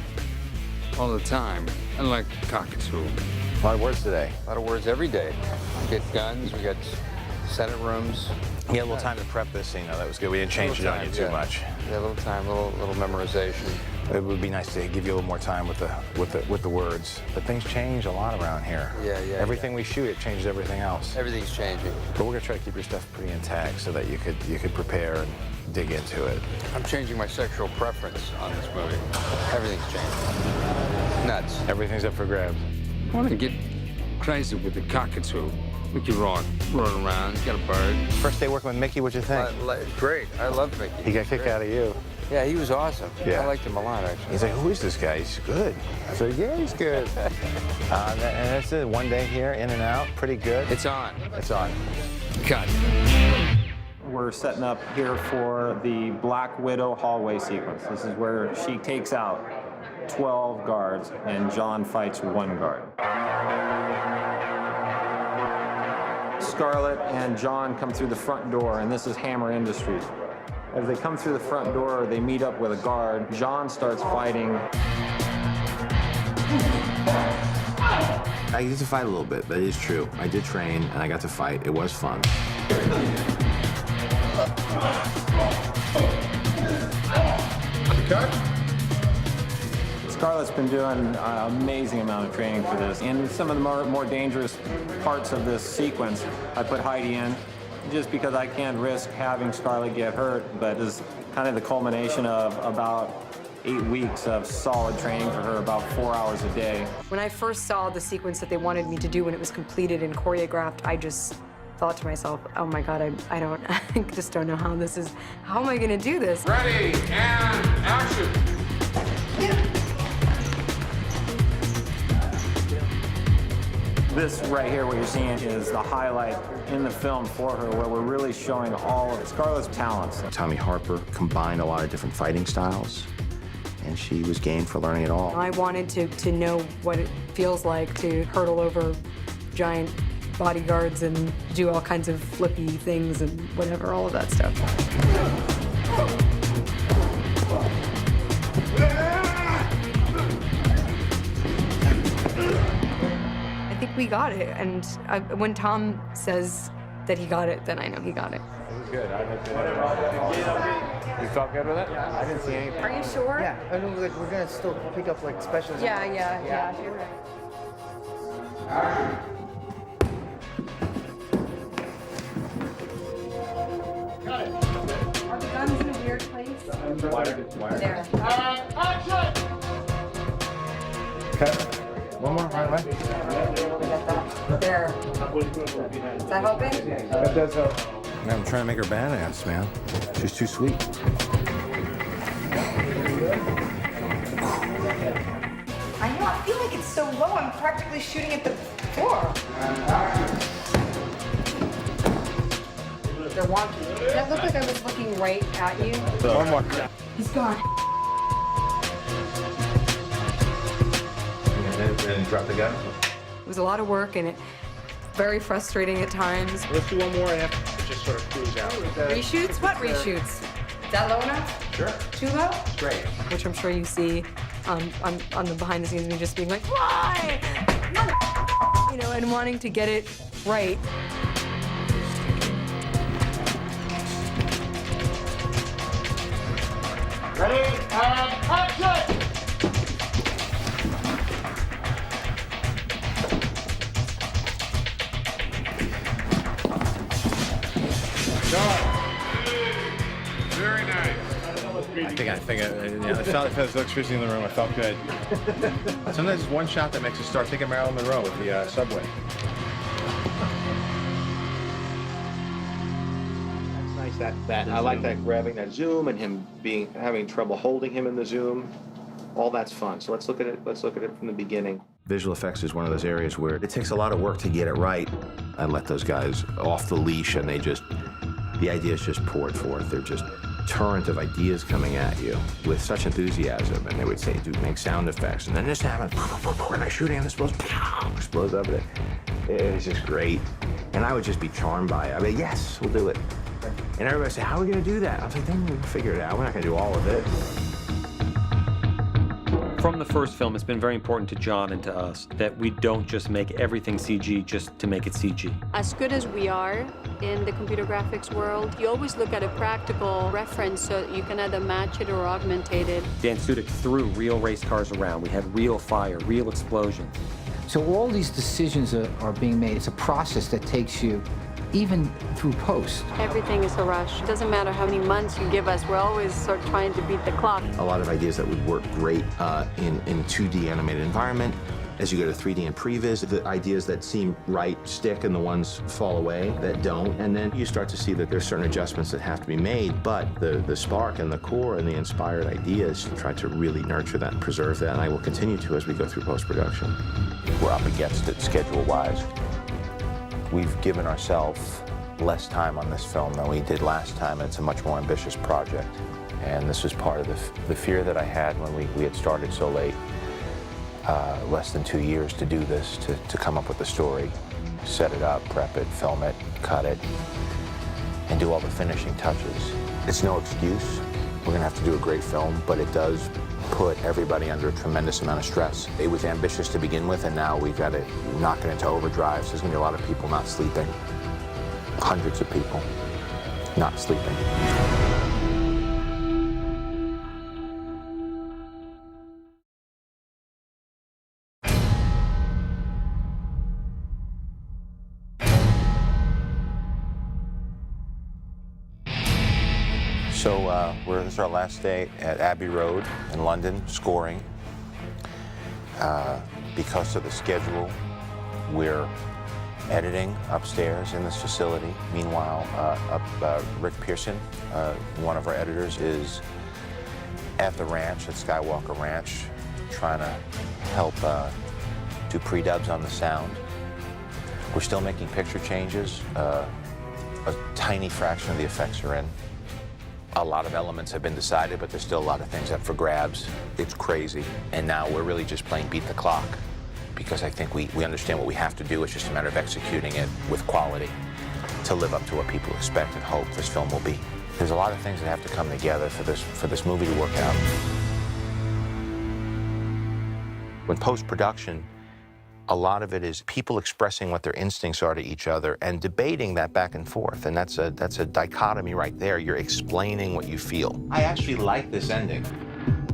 all the time. I like cockatoo. A lot of words today. A lot of words every day. We get guns, we got Senate rooms. You had a little time to prep this scene, though. That was good. We didn't change it on you too much. Yeah, a little time, a little memorization. It would be nice to give you a little more time with the words. But things change a lot around here. Yeah. Everything we shoot, it changes everything else. Everything's changing. But we're gonna try to keep your stuff pretty intact so that you could prepare and dig into it. I'm changing my sexual preference on this movie. Everything's changing. Nuts. Everything's up for grabs. I want to get crazy with the cockatoo. Mickey Rourke, running around, he's got a bird. First day working with Mickey, what'd you think? Great, I love Mickey. He got a kick out of you. Yeah, he was awesome. Yeah. I liked him a lot, actually. He's like, who is this guy? He's good. I said, yeah, he's good. And that's it, 1 day here, in and out, pretty good. It's on. It's on. Cut. We're setting up here for the Black Widow hallway sequence. This is where she takes out 12 guards and John fights 1 guard. Scarlett and John come through the front door, and this is Hammer Industries. As they come through the front door, they meet up with a guard. John starts fighting. I get to fight a little bit, that is true. I did train, and I got to fight. It was fun. Scarlett's been doing an amazing amount of training for this. In some of the more dangerous parts of this sequence, I put Heidi in just because I can't risk having Scarlett get hurt, but this is kind of the culmination of about 8 weeks of solid training for her, about 4 hours a day. When I first saw the sequence that they wanted me to do when it was completed and choreographed, I just thought to myself, oh my God, I just don't know how am I gonna do this? Ready, and action. This right here, what you're seeing, is the highlight in the film for her, where we're really showing all of Scarlett's talents. Tommy Harper combined a lot of different fighting styles, and she was game for learning it all. I wanted to know what it feels like to hurdle over giant bodyguards and do all kinds of flippy things and whatever, all of that stuff. I think we got it, and when Tom says that he got it, then I know he got it. It was good. You felt good with it? I didn't see anything. Are you sure? Yeah, I know we're gonna still pick up like specials. Yeah, sure. Got it. Are the guns in a weird place? There. Action! Okay. One more, right away. There. Is that helping? That does help. Man, I'm trying to make her badass, man. She's too sweet. I feel like it's so low, I'm practically shooting at the floor. They're wonky. Did that look like I was looking right at you? One more. He's gone. And drop the gun. It was a lot of work and very frustrating at times. Let's do one more and have to just sort of cruise out. Reshoots? What reshoots? Is that low enough? Sure. Too low? Great. Which I'm sure you see on the behind the scenes, me just being like, why? You know, and wanting to get it right. Ready, and action! Very nice. I felt electricity in the room. I felt good. Sometimes it's one shot that makes you start thinking Marilyn Monroe with the subway. That's nice. That I like that grabbing that zoom and him having trouble holding him in the zoom. All that's fun. So let's look at it. Let's look at it from the beginning. Visual effects is one of those areas where it takes a lot of work to get it right. I let those guys off the leash, and the ideas just poured forth. They're just torrent of ideas coming at you with such enthusiasm, and they would say, dude, make sound effects, and then this happens, and I'm shooting, and this explodes up, and it was just great. And I would just be charmed by it. I mean, yes, we'll do it. And everybody would say, how are we gonna do that? I was like, then we'll figure it out. We're not gonna do all of it. From the first film, it's been very important to John and to us that we don't just make everything CG just to make it CG. As good as we are in the computer graphics world, you always look at a practical reference so that you can either match it or augmentate it. Dan Sudik threw real race cars around. We had real fire, real explosions. So all these decisions are being made. It's a process that takes you even through post. Everything is a rush. It doesn't matter how many months you give us, we're always sort of trying to beat the clock. A lot of ideas that would work great in 2D animated environment. As you go to 3D and previs, the ideas that seem right stick and the ones fall away that don't. And then you start to see that there's certain adjustments that have to be made, but the spark and the core and the inspired ideas, try to really nurture that and preserve that. And I will continue to as we go through post-production. We're up against it schedule-wise. We've given ourselves less time on this film than we did last time, and it's a much more ambitious project. And this was part of the fear that I had when we had started so late. Less than 2 years to do this, to come up with the story, set it up, prep it, film it, cut it, and do all the finishing touches. It's no excuse. We're gonna have to do a great film, but it does put everybody under a tremendous amount of stress. It was ambitious to begin with, and now we've got to knock it into overdrive. So there's gonna be a lot of people not sleeping. Hundreds of people not sleeping. So this is our last day at Abbey Road in London, scoring. Because of the schedule, we're editing upstairs in this facility. Meanwhile, Rick Pearson, one of our editors, is at the ranch, at Skywalker Ranch, trying to help do pre-dubs on the sound. We're still making picture changes. A tiny fraction of the effects are in. A lot of elements have been decided, but there's still a lot of things up for grabs. It's crazy. And now we're really just playing beat the clock, because I think we understand what we have to do. It's just a matter of executing it with quality to live up to what people expect and hope this film will be. There's a lot of things that have to come together for this movie to work out. When post-production, a lot of it is people expressing what their instincts are to each other and debating that back and forth. And that's a dichotomy right there. You're explaining what you feel. I actually like this ending.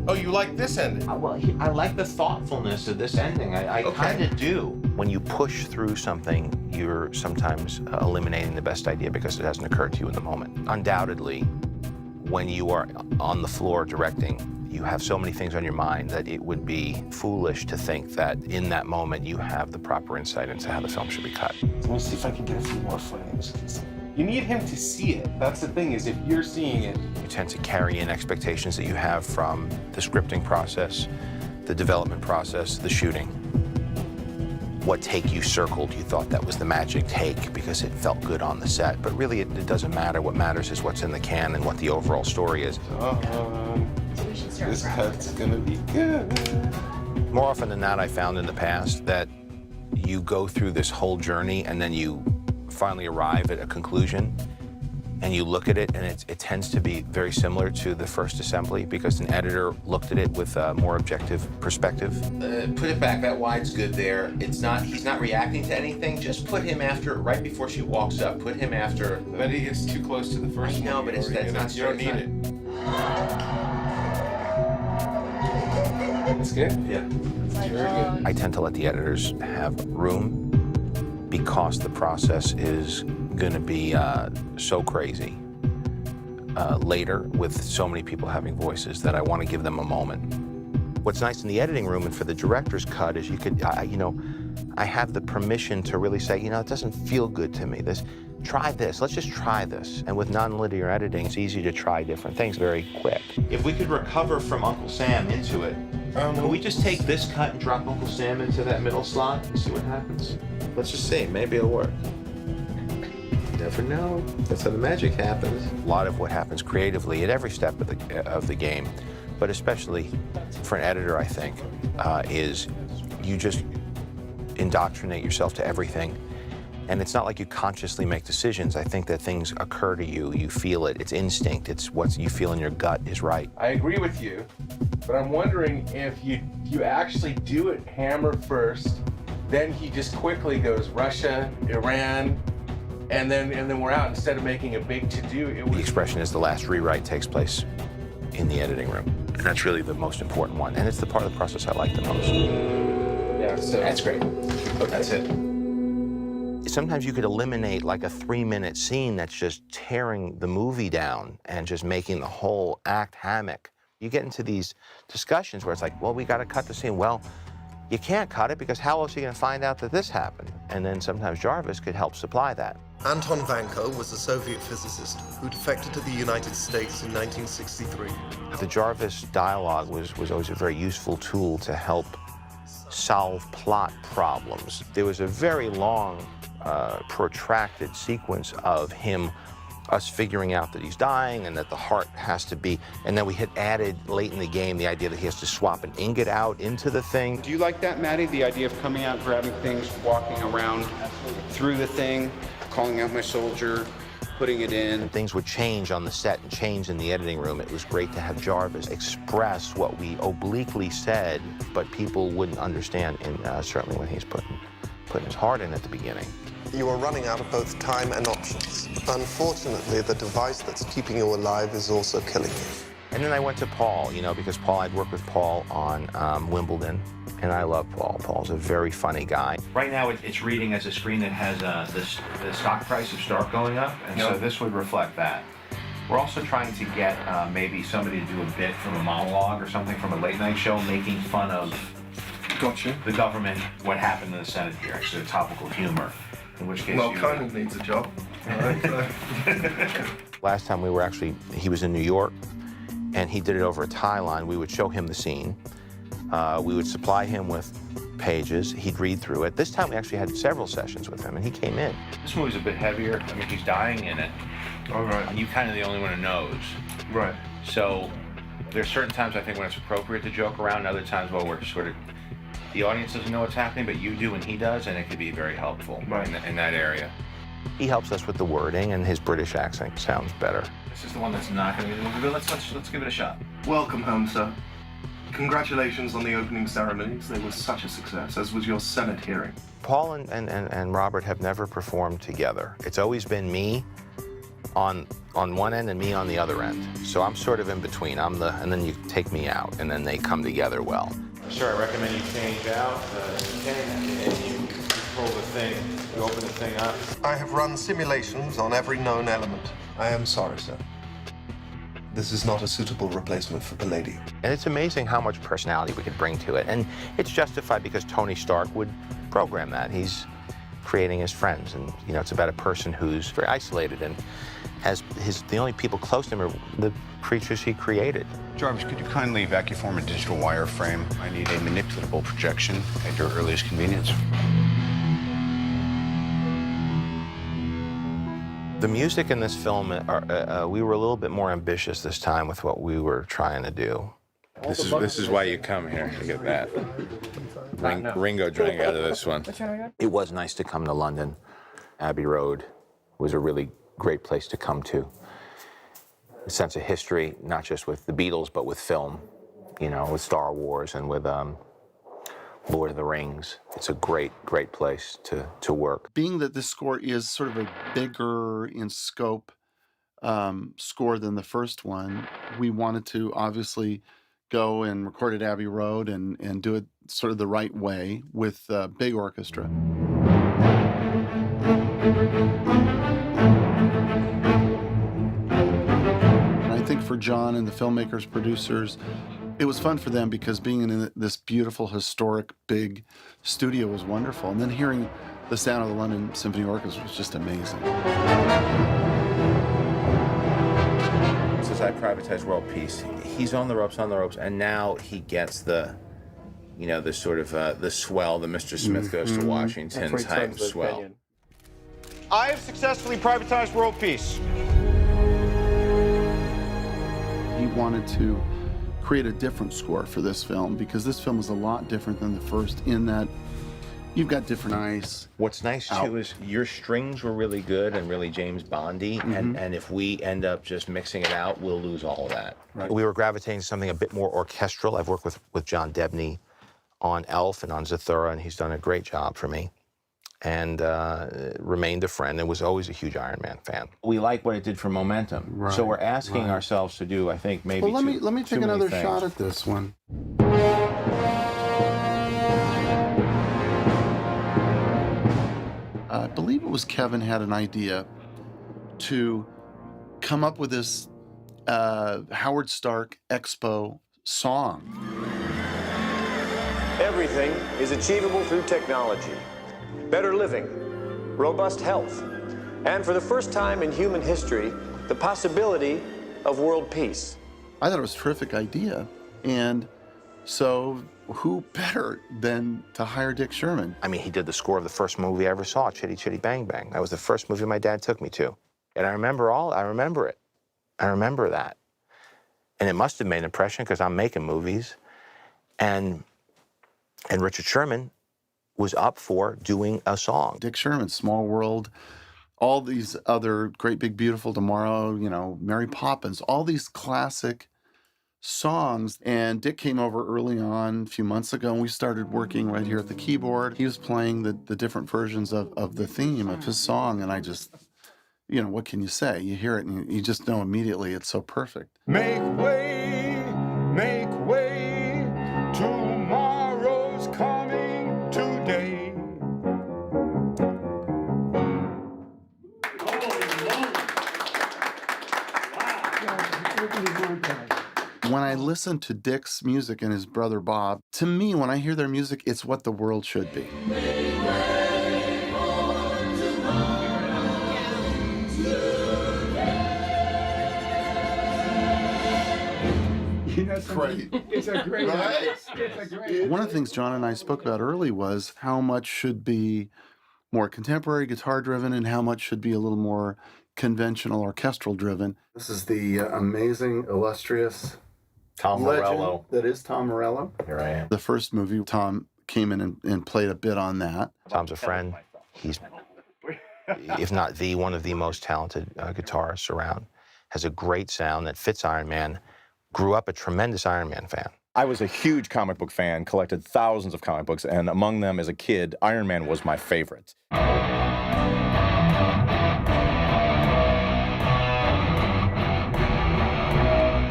Oh, you like this ending? Well, I like the thoughtfulness of this ending. I kind of do. When you push through something, you're sometimes eliminating the best idea because it hasn't occurred to you in the moment. Undoubtedly, when you are on the floor directing, you have so many things on your mind that it would be foolish to think that in that moment you have the proper insight into how the film should be cut. Let me see if I can get a few more frames. You need him to see it. That's the thing, is if you're seeing it. You tend to carry in expectations that you have from the scripting process, the development process, the shooting. What take you circled, you thought that was the magic take because it felt good on the set, but really it doesn't matter. What matters is what's in the can and what the overall story is. This cut's gonna be good. More often than not, I found in the past that you go through this whole journey and then you finally arrive at a conclusion and you look at it, and it tends to be very similar to the first assembly because an editor looked at it with a more objective perspective. Put it back, that wide's good there. He's not reacting to anything. Just put him after, right before she walks up, put him after. But it's too close to the first one. I know, but that's not, you don't need it. It's good? Yeah. It's very good. I tend to let the editors have room because the process is going to be so crazy later with so many people having voices that I want to give them a moment. What's nice in the editing room and for the director's cut is you could, I have the permission to really say, it doesn't feel good to me. Try this, let's just try this. And with non-linear editing, it's easy to try different things very quick. If we could recover from Uncle Sam into it, can we just take this cut and drop Uncle Sam into that middle slot and see what happens? Let's just see, maybe it'll work. You never know, that's how the magic happens. A lot of what happens creatively at every step of the game, but especially for an editor, I think, is you just indoctrinate yourself to everything. And it's not like you consciously make decisions. I think that things occur to you. You feel it. It's instinct. It's what you feel in your gut is right. I agree with you, but I'm wondering if you actually do it hammer first, then he just quickly goes Russia, Iran, and then we're out instead of making a big to-do. The expression is the last rewrite takes place in the editing room. And that's really the most important one. And it's the part of the process I like the most. Yeah, so that's great. Okay. That's it. Sometimes you could eliminate like a 3-minute scene that's just tearing the movie down and just making the whole act hammock. You get into these discussions where it's like, well, we got to cut the scene. Well, you can't cut it because how else are you going to find out that this happened? And then sometimes Jarvis could help supply that. Anton Vanko was a Soviet physicist who defected to the United States in 1963. The Jarvis dialogue was always a very useful tool to help solve plot problems. There was a very long, protracted sequence of us figuring out that he's dying and that the heart has to be, and then we had added late in the game the idea that he has to swap an ingot out into the thing. Do you like that, Maddie? The idea of coming out, grabbing things, walking around through the thing? calling out my soldier, putting it in. Things would change on the set and change in the editing room. It was great to have Jarvis express what we obliquely said, but people wouldn't understand, and certainly when he's putting his heart in at the beginning. You are running out of both time and options. Unfortunately, the device that's keeping you alive is also killing you. And then I went to Paul, you know, because I'd worked with Paul on Wimbledon, and I love Paul. Paul's a very funny guy. Right now, it's reading as a screen that has the stock price of Stark going up, and so this would reflect that. We're also trying to get maybe somebody to do a bit from a monologue or something from a late night show, making fun of the government, what happened in the Senate hearing, so topical humor. In which case, Conan needs a job. Last time he was in New York, and he did it over a tie line. We would show him the scene. We would supply him with pages. He'd read through it. This time we actually had several sessions with him, and he came in. This movie's a bit heavier. I mean, he's dying in it. All right. And you kind of the only one who knows. Right. So there's certain times I think when it's appropriate to joke around, and other times, well, we're sort of, the audience doesn't know what's happening, but you do and he does, and it could be very helpful in that area. He helps us with the wording, and his British accent sounds better. This is the one that's not going to be in the movie, but let's give it a shot. Welcome home, sir. Congratulations on the opening ceremonies. They were such a success, as was your Senate hearing. Paul and Robert have never performed together. It's always been me on one end and me on the other end. So I'm sort of in between. And then you take me out, and then they come together well. Sir, I recommend you change out and you control the thing, you open the thing up. I have run simulations on every known element. I am sorry, sir. This is not a suitable replacement for Palladium. And it's amazing how much personality we could bring to it. And it's justified because Tony Stark would program that. He's creating his friends, and you know, it's about a person who's very isolated and the only people close to him are the creatures he created. Jarvis, could you kindly vacuform a digital wireframe? I need a manipulable projection at your earliest convenience. The music in this film, we were a little bit more ambitious this time with what we were trying to do. This is why you come here, to get that. Ringo drank out of this one. It was nice to come to London. Abbey Road was a really great place to come to. A sense of history, not just with the Beatles, but with film, you know, with Star Wars and with Lord of the Rings. It's a great, great place to work. Being that this score is sort of a bigger in scope score than the first one, we wanted to obviously go and record at Abbey Road and do it sort of the right way with a big orchestra. I think for John and the filmmakers, producers, it was fun for them because being in this beautiful, historic, big studio was wonderful. And then hearing the sound of the London Symphony Orchestra was just amazing. Since I privatized World Peace, he's on the ropes, and now he gets the, you know, the sort of the swell, the Mr. Smith goes to Washington type swell. I have successfully privatized world peace. He wanted to create a different score for this film because this film is a lot different than the first in that you've got different ice. What's nice too is your strings were really good and really James Bondy, and if we end up just mixing it out, we'll lose all of that. Right. We were gravitating to something a bit more orchestral. I've worked with John Debney on Elf and on Zathura, and he's done a great job for me. And remained a friend and was always a huge Iron Man fan. We like what it did for momentum. Right, so we're asking ourselves to do, I think, maybe let me take another shot at this one. I believe it was Kevin had an idea to come up with this Howard Stark Expo song. Everything is achievable through technology. Better living, robust health, and for the first time in human history, the possibility of world peace. I thought it was a terrific idea, and so who better than to hire Dick Sherman? I mean, he did the score of the first movie I ever saw, Chitty Chitty Bang Bang. That was the first movie my dad took me to. And I remember it. I remember that. And it must have made an impression because I'm making movies. And Richard Sherman was up for doing a song. Dick Sherman, Small World, all these other Great Big Beautiful Tomorrow, you know, Mary Poppins, all these classic songs. And Dick came over early on a few months ago, and we started working right here at the keyboard. He was playing the different versions of the theme of his song, and I just, you know, what can you say? You hear it and you just know immediately it's so perfect. Make way, tomorrow's coming today. When I listen to Dick's music and his brother Bob, to me, when I hear their music, it's what the world should be. You know, Great. It's a great Right? It's a great One of the things John and I spoke about early was how much should be more contemporary guitar driven and how much should be a little more conventional orchestral driven. This is the amazing, illustrious Tom Morello. That is Tom Morello. Here I am. The first movie, Tom came in and played a bit on that. Tom's a friend. He's, if not one of the most talented guitarists around. Has a great sound that fits Iron Man. Grew up a tremendous Iron Man fan. I was a huge comic book fan, collected thousands of comic books, and among them, as a kid, Iron Man was my favorite.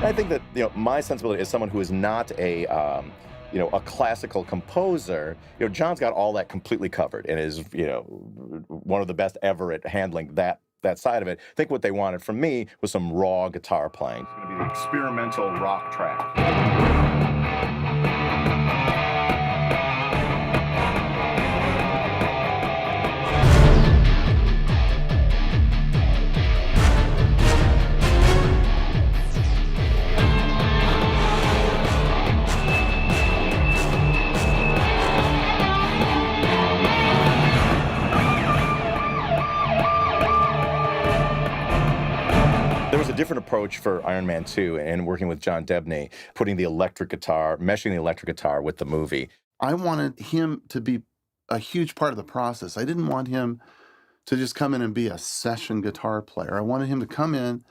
I think that, you know, my sensibility as someone who is not a you know, a classical composer, you know, John's got all that completely covered and is, you know, one of the best ever at handling that side of it. I think what they wanted from me was some raw guitar playing. It's going to be the experimental rock track. There was a different approach for Iron Man 2 and working with John Debney, putting the electric guitar, meshing the electric guitar with the movie. I wanted him to be a huge part of the process. I didn't want him to just come in and be a session guitar player. I wanted him to come in,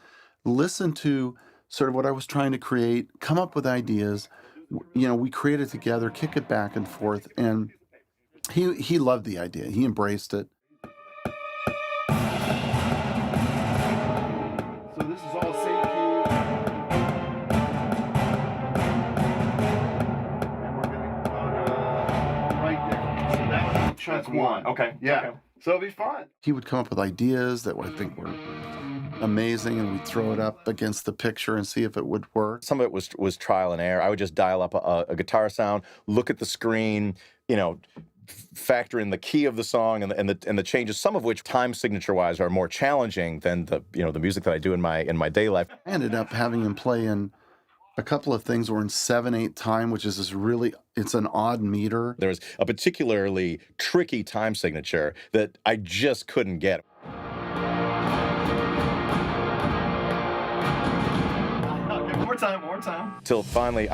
listen to sort of what I was trying to create, come up with ideas. You know, we created together, kick it back and forth, and he loved the idea. He embraced it. So this is all sync keys. And we're going to go to right there. So that's one. Okay. Yeah. Okay. So it'll be fun. He would come up with ideas that I think were amazing, and we'd throw it up against the picture and see if it would work. Some of it was trial and error. I would just dial up a guitar sound, look at the screen, you know, factor in the key of the song and the changes, some of which time signature wise are more challenging than the music that I do in my day life. I ended up having him play in a couple of things were in 7/8 time, which is this really, it's an odd meter. There was a particularly tricky time signature that I just couldn't get. More time. Till finally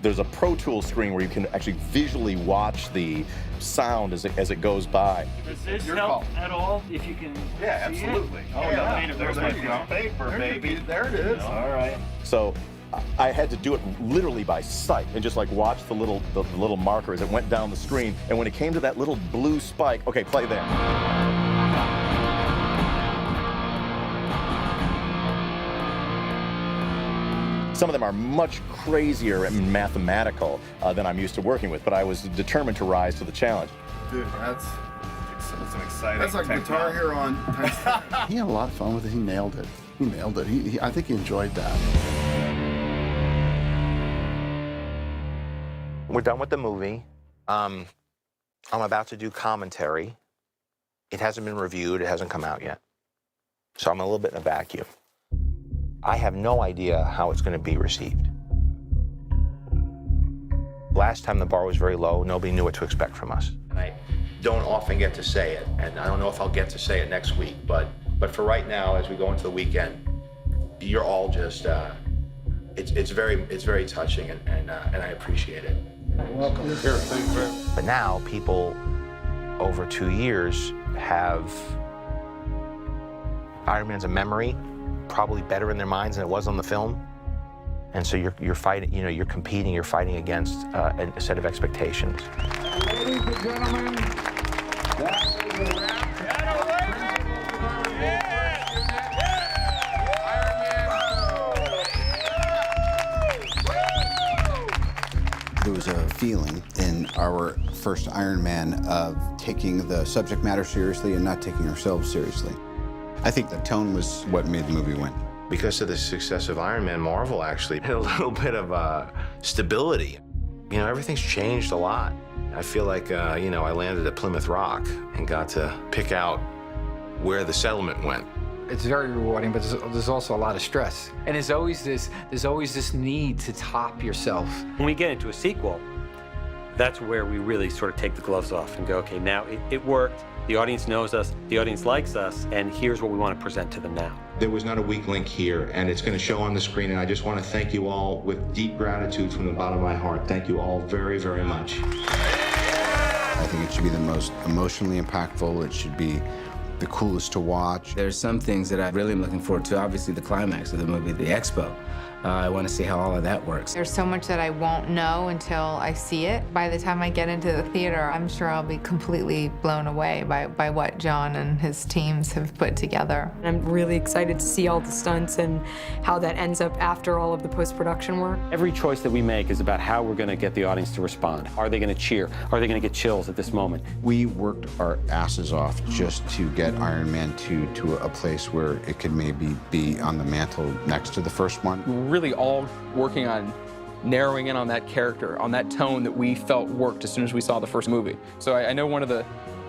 there's a Pro Tools screen where you can actually visually watch the sound as it goes by. Does this help at all if you can see absolutely. it? Oh, yeah. There's my paper, baby. There it is. All right. So I had to do it literally by sight and just like watch the little marker as it went down the screen. And when it came to that little blue spike, okay, play there. Some of them are much crazier and mathematical than I'm used to working with, but I was determined to rise to the challenge. Dude, that's an exciting. That's like Guitar Hero on. He had a lot of fun with it. He nailed it. I think he enjoyed that. We're done with the movie. I'm about to do commentary. It hasn't been reviewed. It hasn't come out yet. So I'm a little bit in a vacuum. I have no idea how it's going to be received. Last time the bar was very low. Nobody knew what to expect from us. And I don't often get to say it, and I don't know if I'll get to say it next week, but for right now, as we go into the weekend, you're all just, it's very touching, and I appreciate it. Welcome. Here, thank you very much. But now people over 2 years have Iron Man's a memory, probably better in their minds than it was on the film. And so you're fighting, you know, you're competing, you're fighting against a set of expectations. Ladies and gentlemen, that is a wrap. There was a feeling in our first Iron Man of taking the subject matter seriously and not taking ourselves seriously. I think the tone was what made the movie win. Because of the success of Iron Man, Marvel actually had a little bit of stability. You know, everything's changed a lot. I feel like, you know, I landed at Plymouth Rock and got to pick out where the settlement went. It's very rewarding, but there's also a lot of stress. And there's always this need to top yourself. When we get into a sequel, that's where we really sort of take the gloves off and go, okay, now it worked, the audience knows us, the audience likes us, and here's what we want to present to them now. There was not a weak link here, and it's going to show on the screen, and I just want to thank you all with deep gratitude from the bottom of my heart. Thank you all very, very much. I think it should be the most emotionally impactful. It should be the coolest to watch. There's some things that I really am looking forward to. Obviously, the climax of the movie, the expo. I want to see how all of that works. There's so much that I won't know until I see it. By the time I get into the theater, I'm sure I'll be completely blown away by what John and his teams have put together. I'm really excited to see all the stunts and how that ends up after all of the post-production work. Every choice that we make is about how we're going to get the audience to respond. Are they going to cheer? Are they going to get chills at this moment? We worked our asses off just to get Iron Man 2 to a place where it could maybe be on the mantle next to the first one. Really all working on narrowing in on that character, on that tone that we felt worked as soon as we saw the first movie. So I know one of the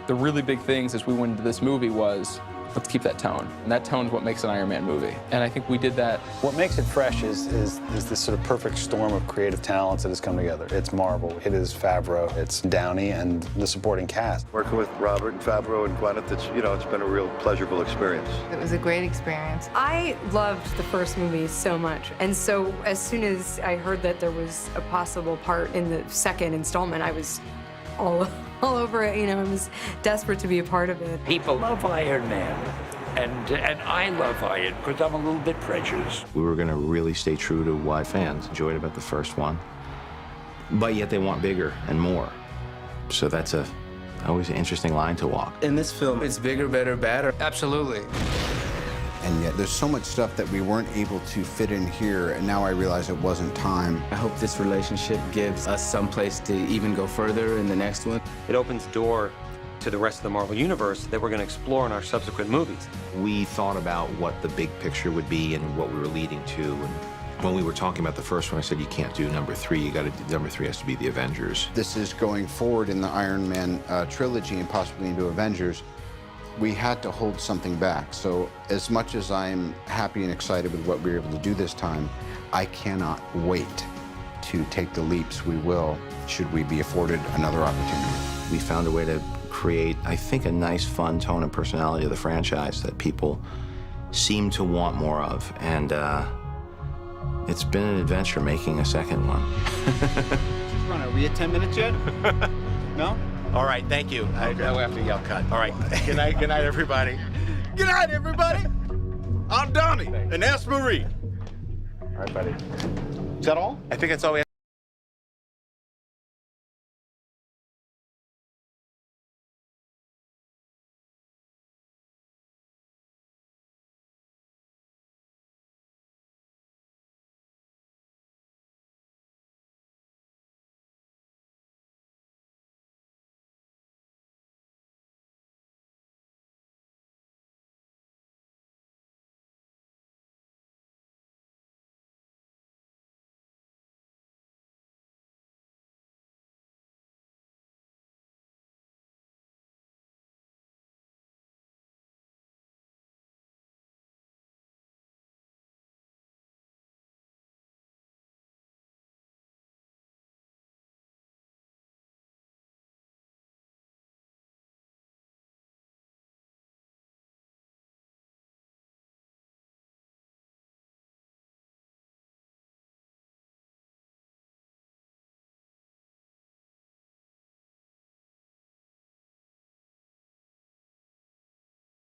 really big things as we went into this movie was, let's keep that tone. And that tone is what makes an Iron Man movie. And I think we did that. What makes it fresh is this sort of perfect storm of creative talents that has come together. It's Marvel, it is Favreau, it's Downey, and the supporting cast. Working with Robert and Favreau and Gwyneth, it's been a real pleasurable experience. It was a great experience. I loved the first movie so much. And so as soon as I heard that there was a possible part in the second installment, I was all over it. You know, I was desperate to be a part of it. People love Iron Man, and I love Iron because I'm a little bit prejudiced. We were going to really stay true to what fans enjoyed about the first one, but yet they want bigger and more. So that's always an interesting line to walk. In this film, it's bigger, better, badder. Absolutely. And yet there's so much stuff that we weren't able to fit in here, and now I realize it wasn't time. I hope this relationship gives us some place to even go further in the next one. It opens the door to the rest of the Marvel Universe that we're going to explore in our subsequent movies. We thought about what the big picture would be and what we were leading to. And when we were talking about the first one, I said, you can't do number 3. Number 3 has to be the Avengers. This is going forward in the Iron Man trilogy and possibly into Avengers. We had to hold something back. So as much as I'm happy and excited with what we were able to do this time, I cannot wait to take the leaps we will, should we be afforded another opportunity. We found a way to create, I think, a nice, fun tone and personality of the franchise that people seem to want more of. And it's been an adventure making a second one. Are we at 10 minutes yet? No? All right, thank you. Now we have to yell cut. All right, good night, everybody. Good night, everybody. I'm Donnie, and that's Marie. All right, buddy. Is that all? I think that's all we have.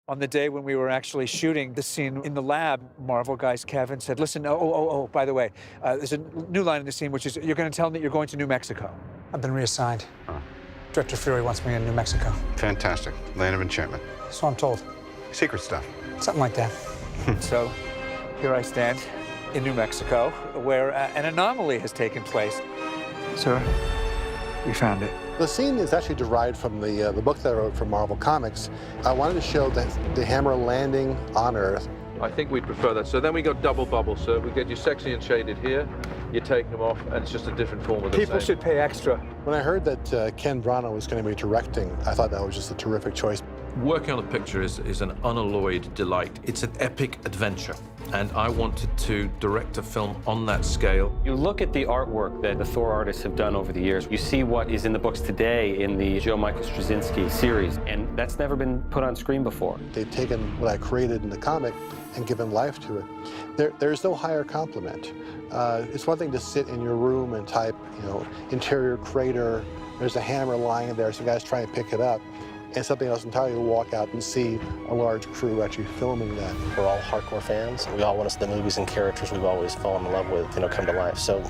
On the day when we were actually shooting the scene in the lab, Marvel guys, Kevin said, listen, by the way, there's a new line in the scene, which is, you're going to tell me you're going to New Mexico. I've been reassigned. Director Fury wants me in New Mexico. Fantastic. Land of enchantment. So I'm told. Secret stuff. Something like that. So here I stand in New Mexico, where an anomaly has taken place. Sir, we found it. The scene is actually derived from the book that I wrote for Marvel Comics. I wanted to show the hammer landing on Earth. I think we'd prefer that. So then we got double bubble, sir. We get you sexy and shaded here. You take them off, and it's just a different form of the People same. should pay extra. When I heard that Ken Branagh was going to be directing, I thought that was just a terrific choice. Working on a picture is an unalloyed delight. It's an epic adventure, and I wanted to direct a film on that scale. You look at the artwork that the Thor artists have done over the years. You see what is in the books today in the Joe Michael Straczynski series, and that's never been put on screen before. They've taken what I created in the comic and given life to it. There's no higher compliment. It's one thing to sit in your room and type, interior crater, there's a hammer lying there, some guy's trying to pick it up. And something else entirely to walk out and see a large crew actually filming that. We're all hardcore fans. We all want to see the movies and characters we've always fallen in love with, come to life. So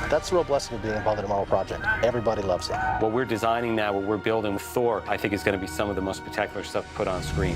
that's the real blessing of being involved in a Marvel project. Everybody loves it. What we're designing now, what we're building with Thor, I think is going to be some of the most spectacular stuff put on screen.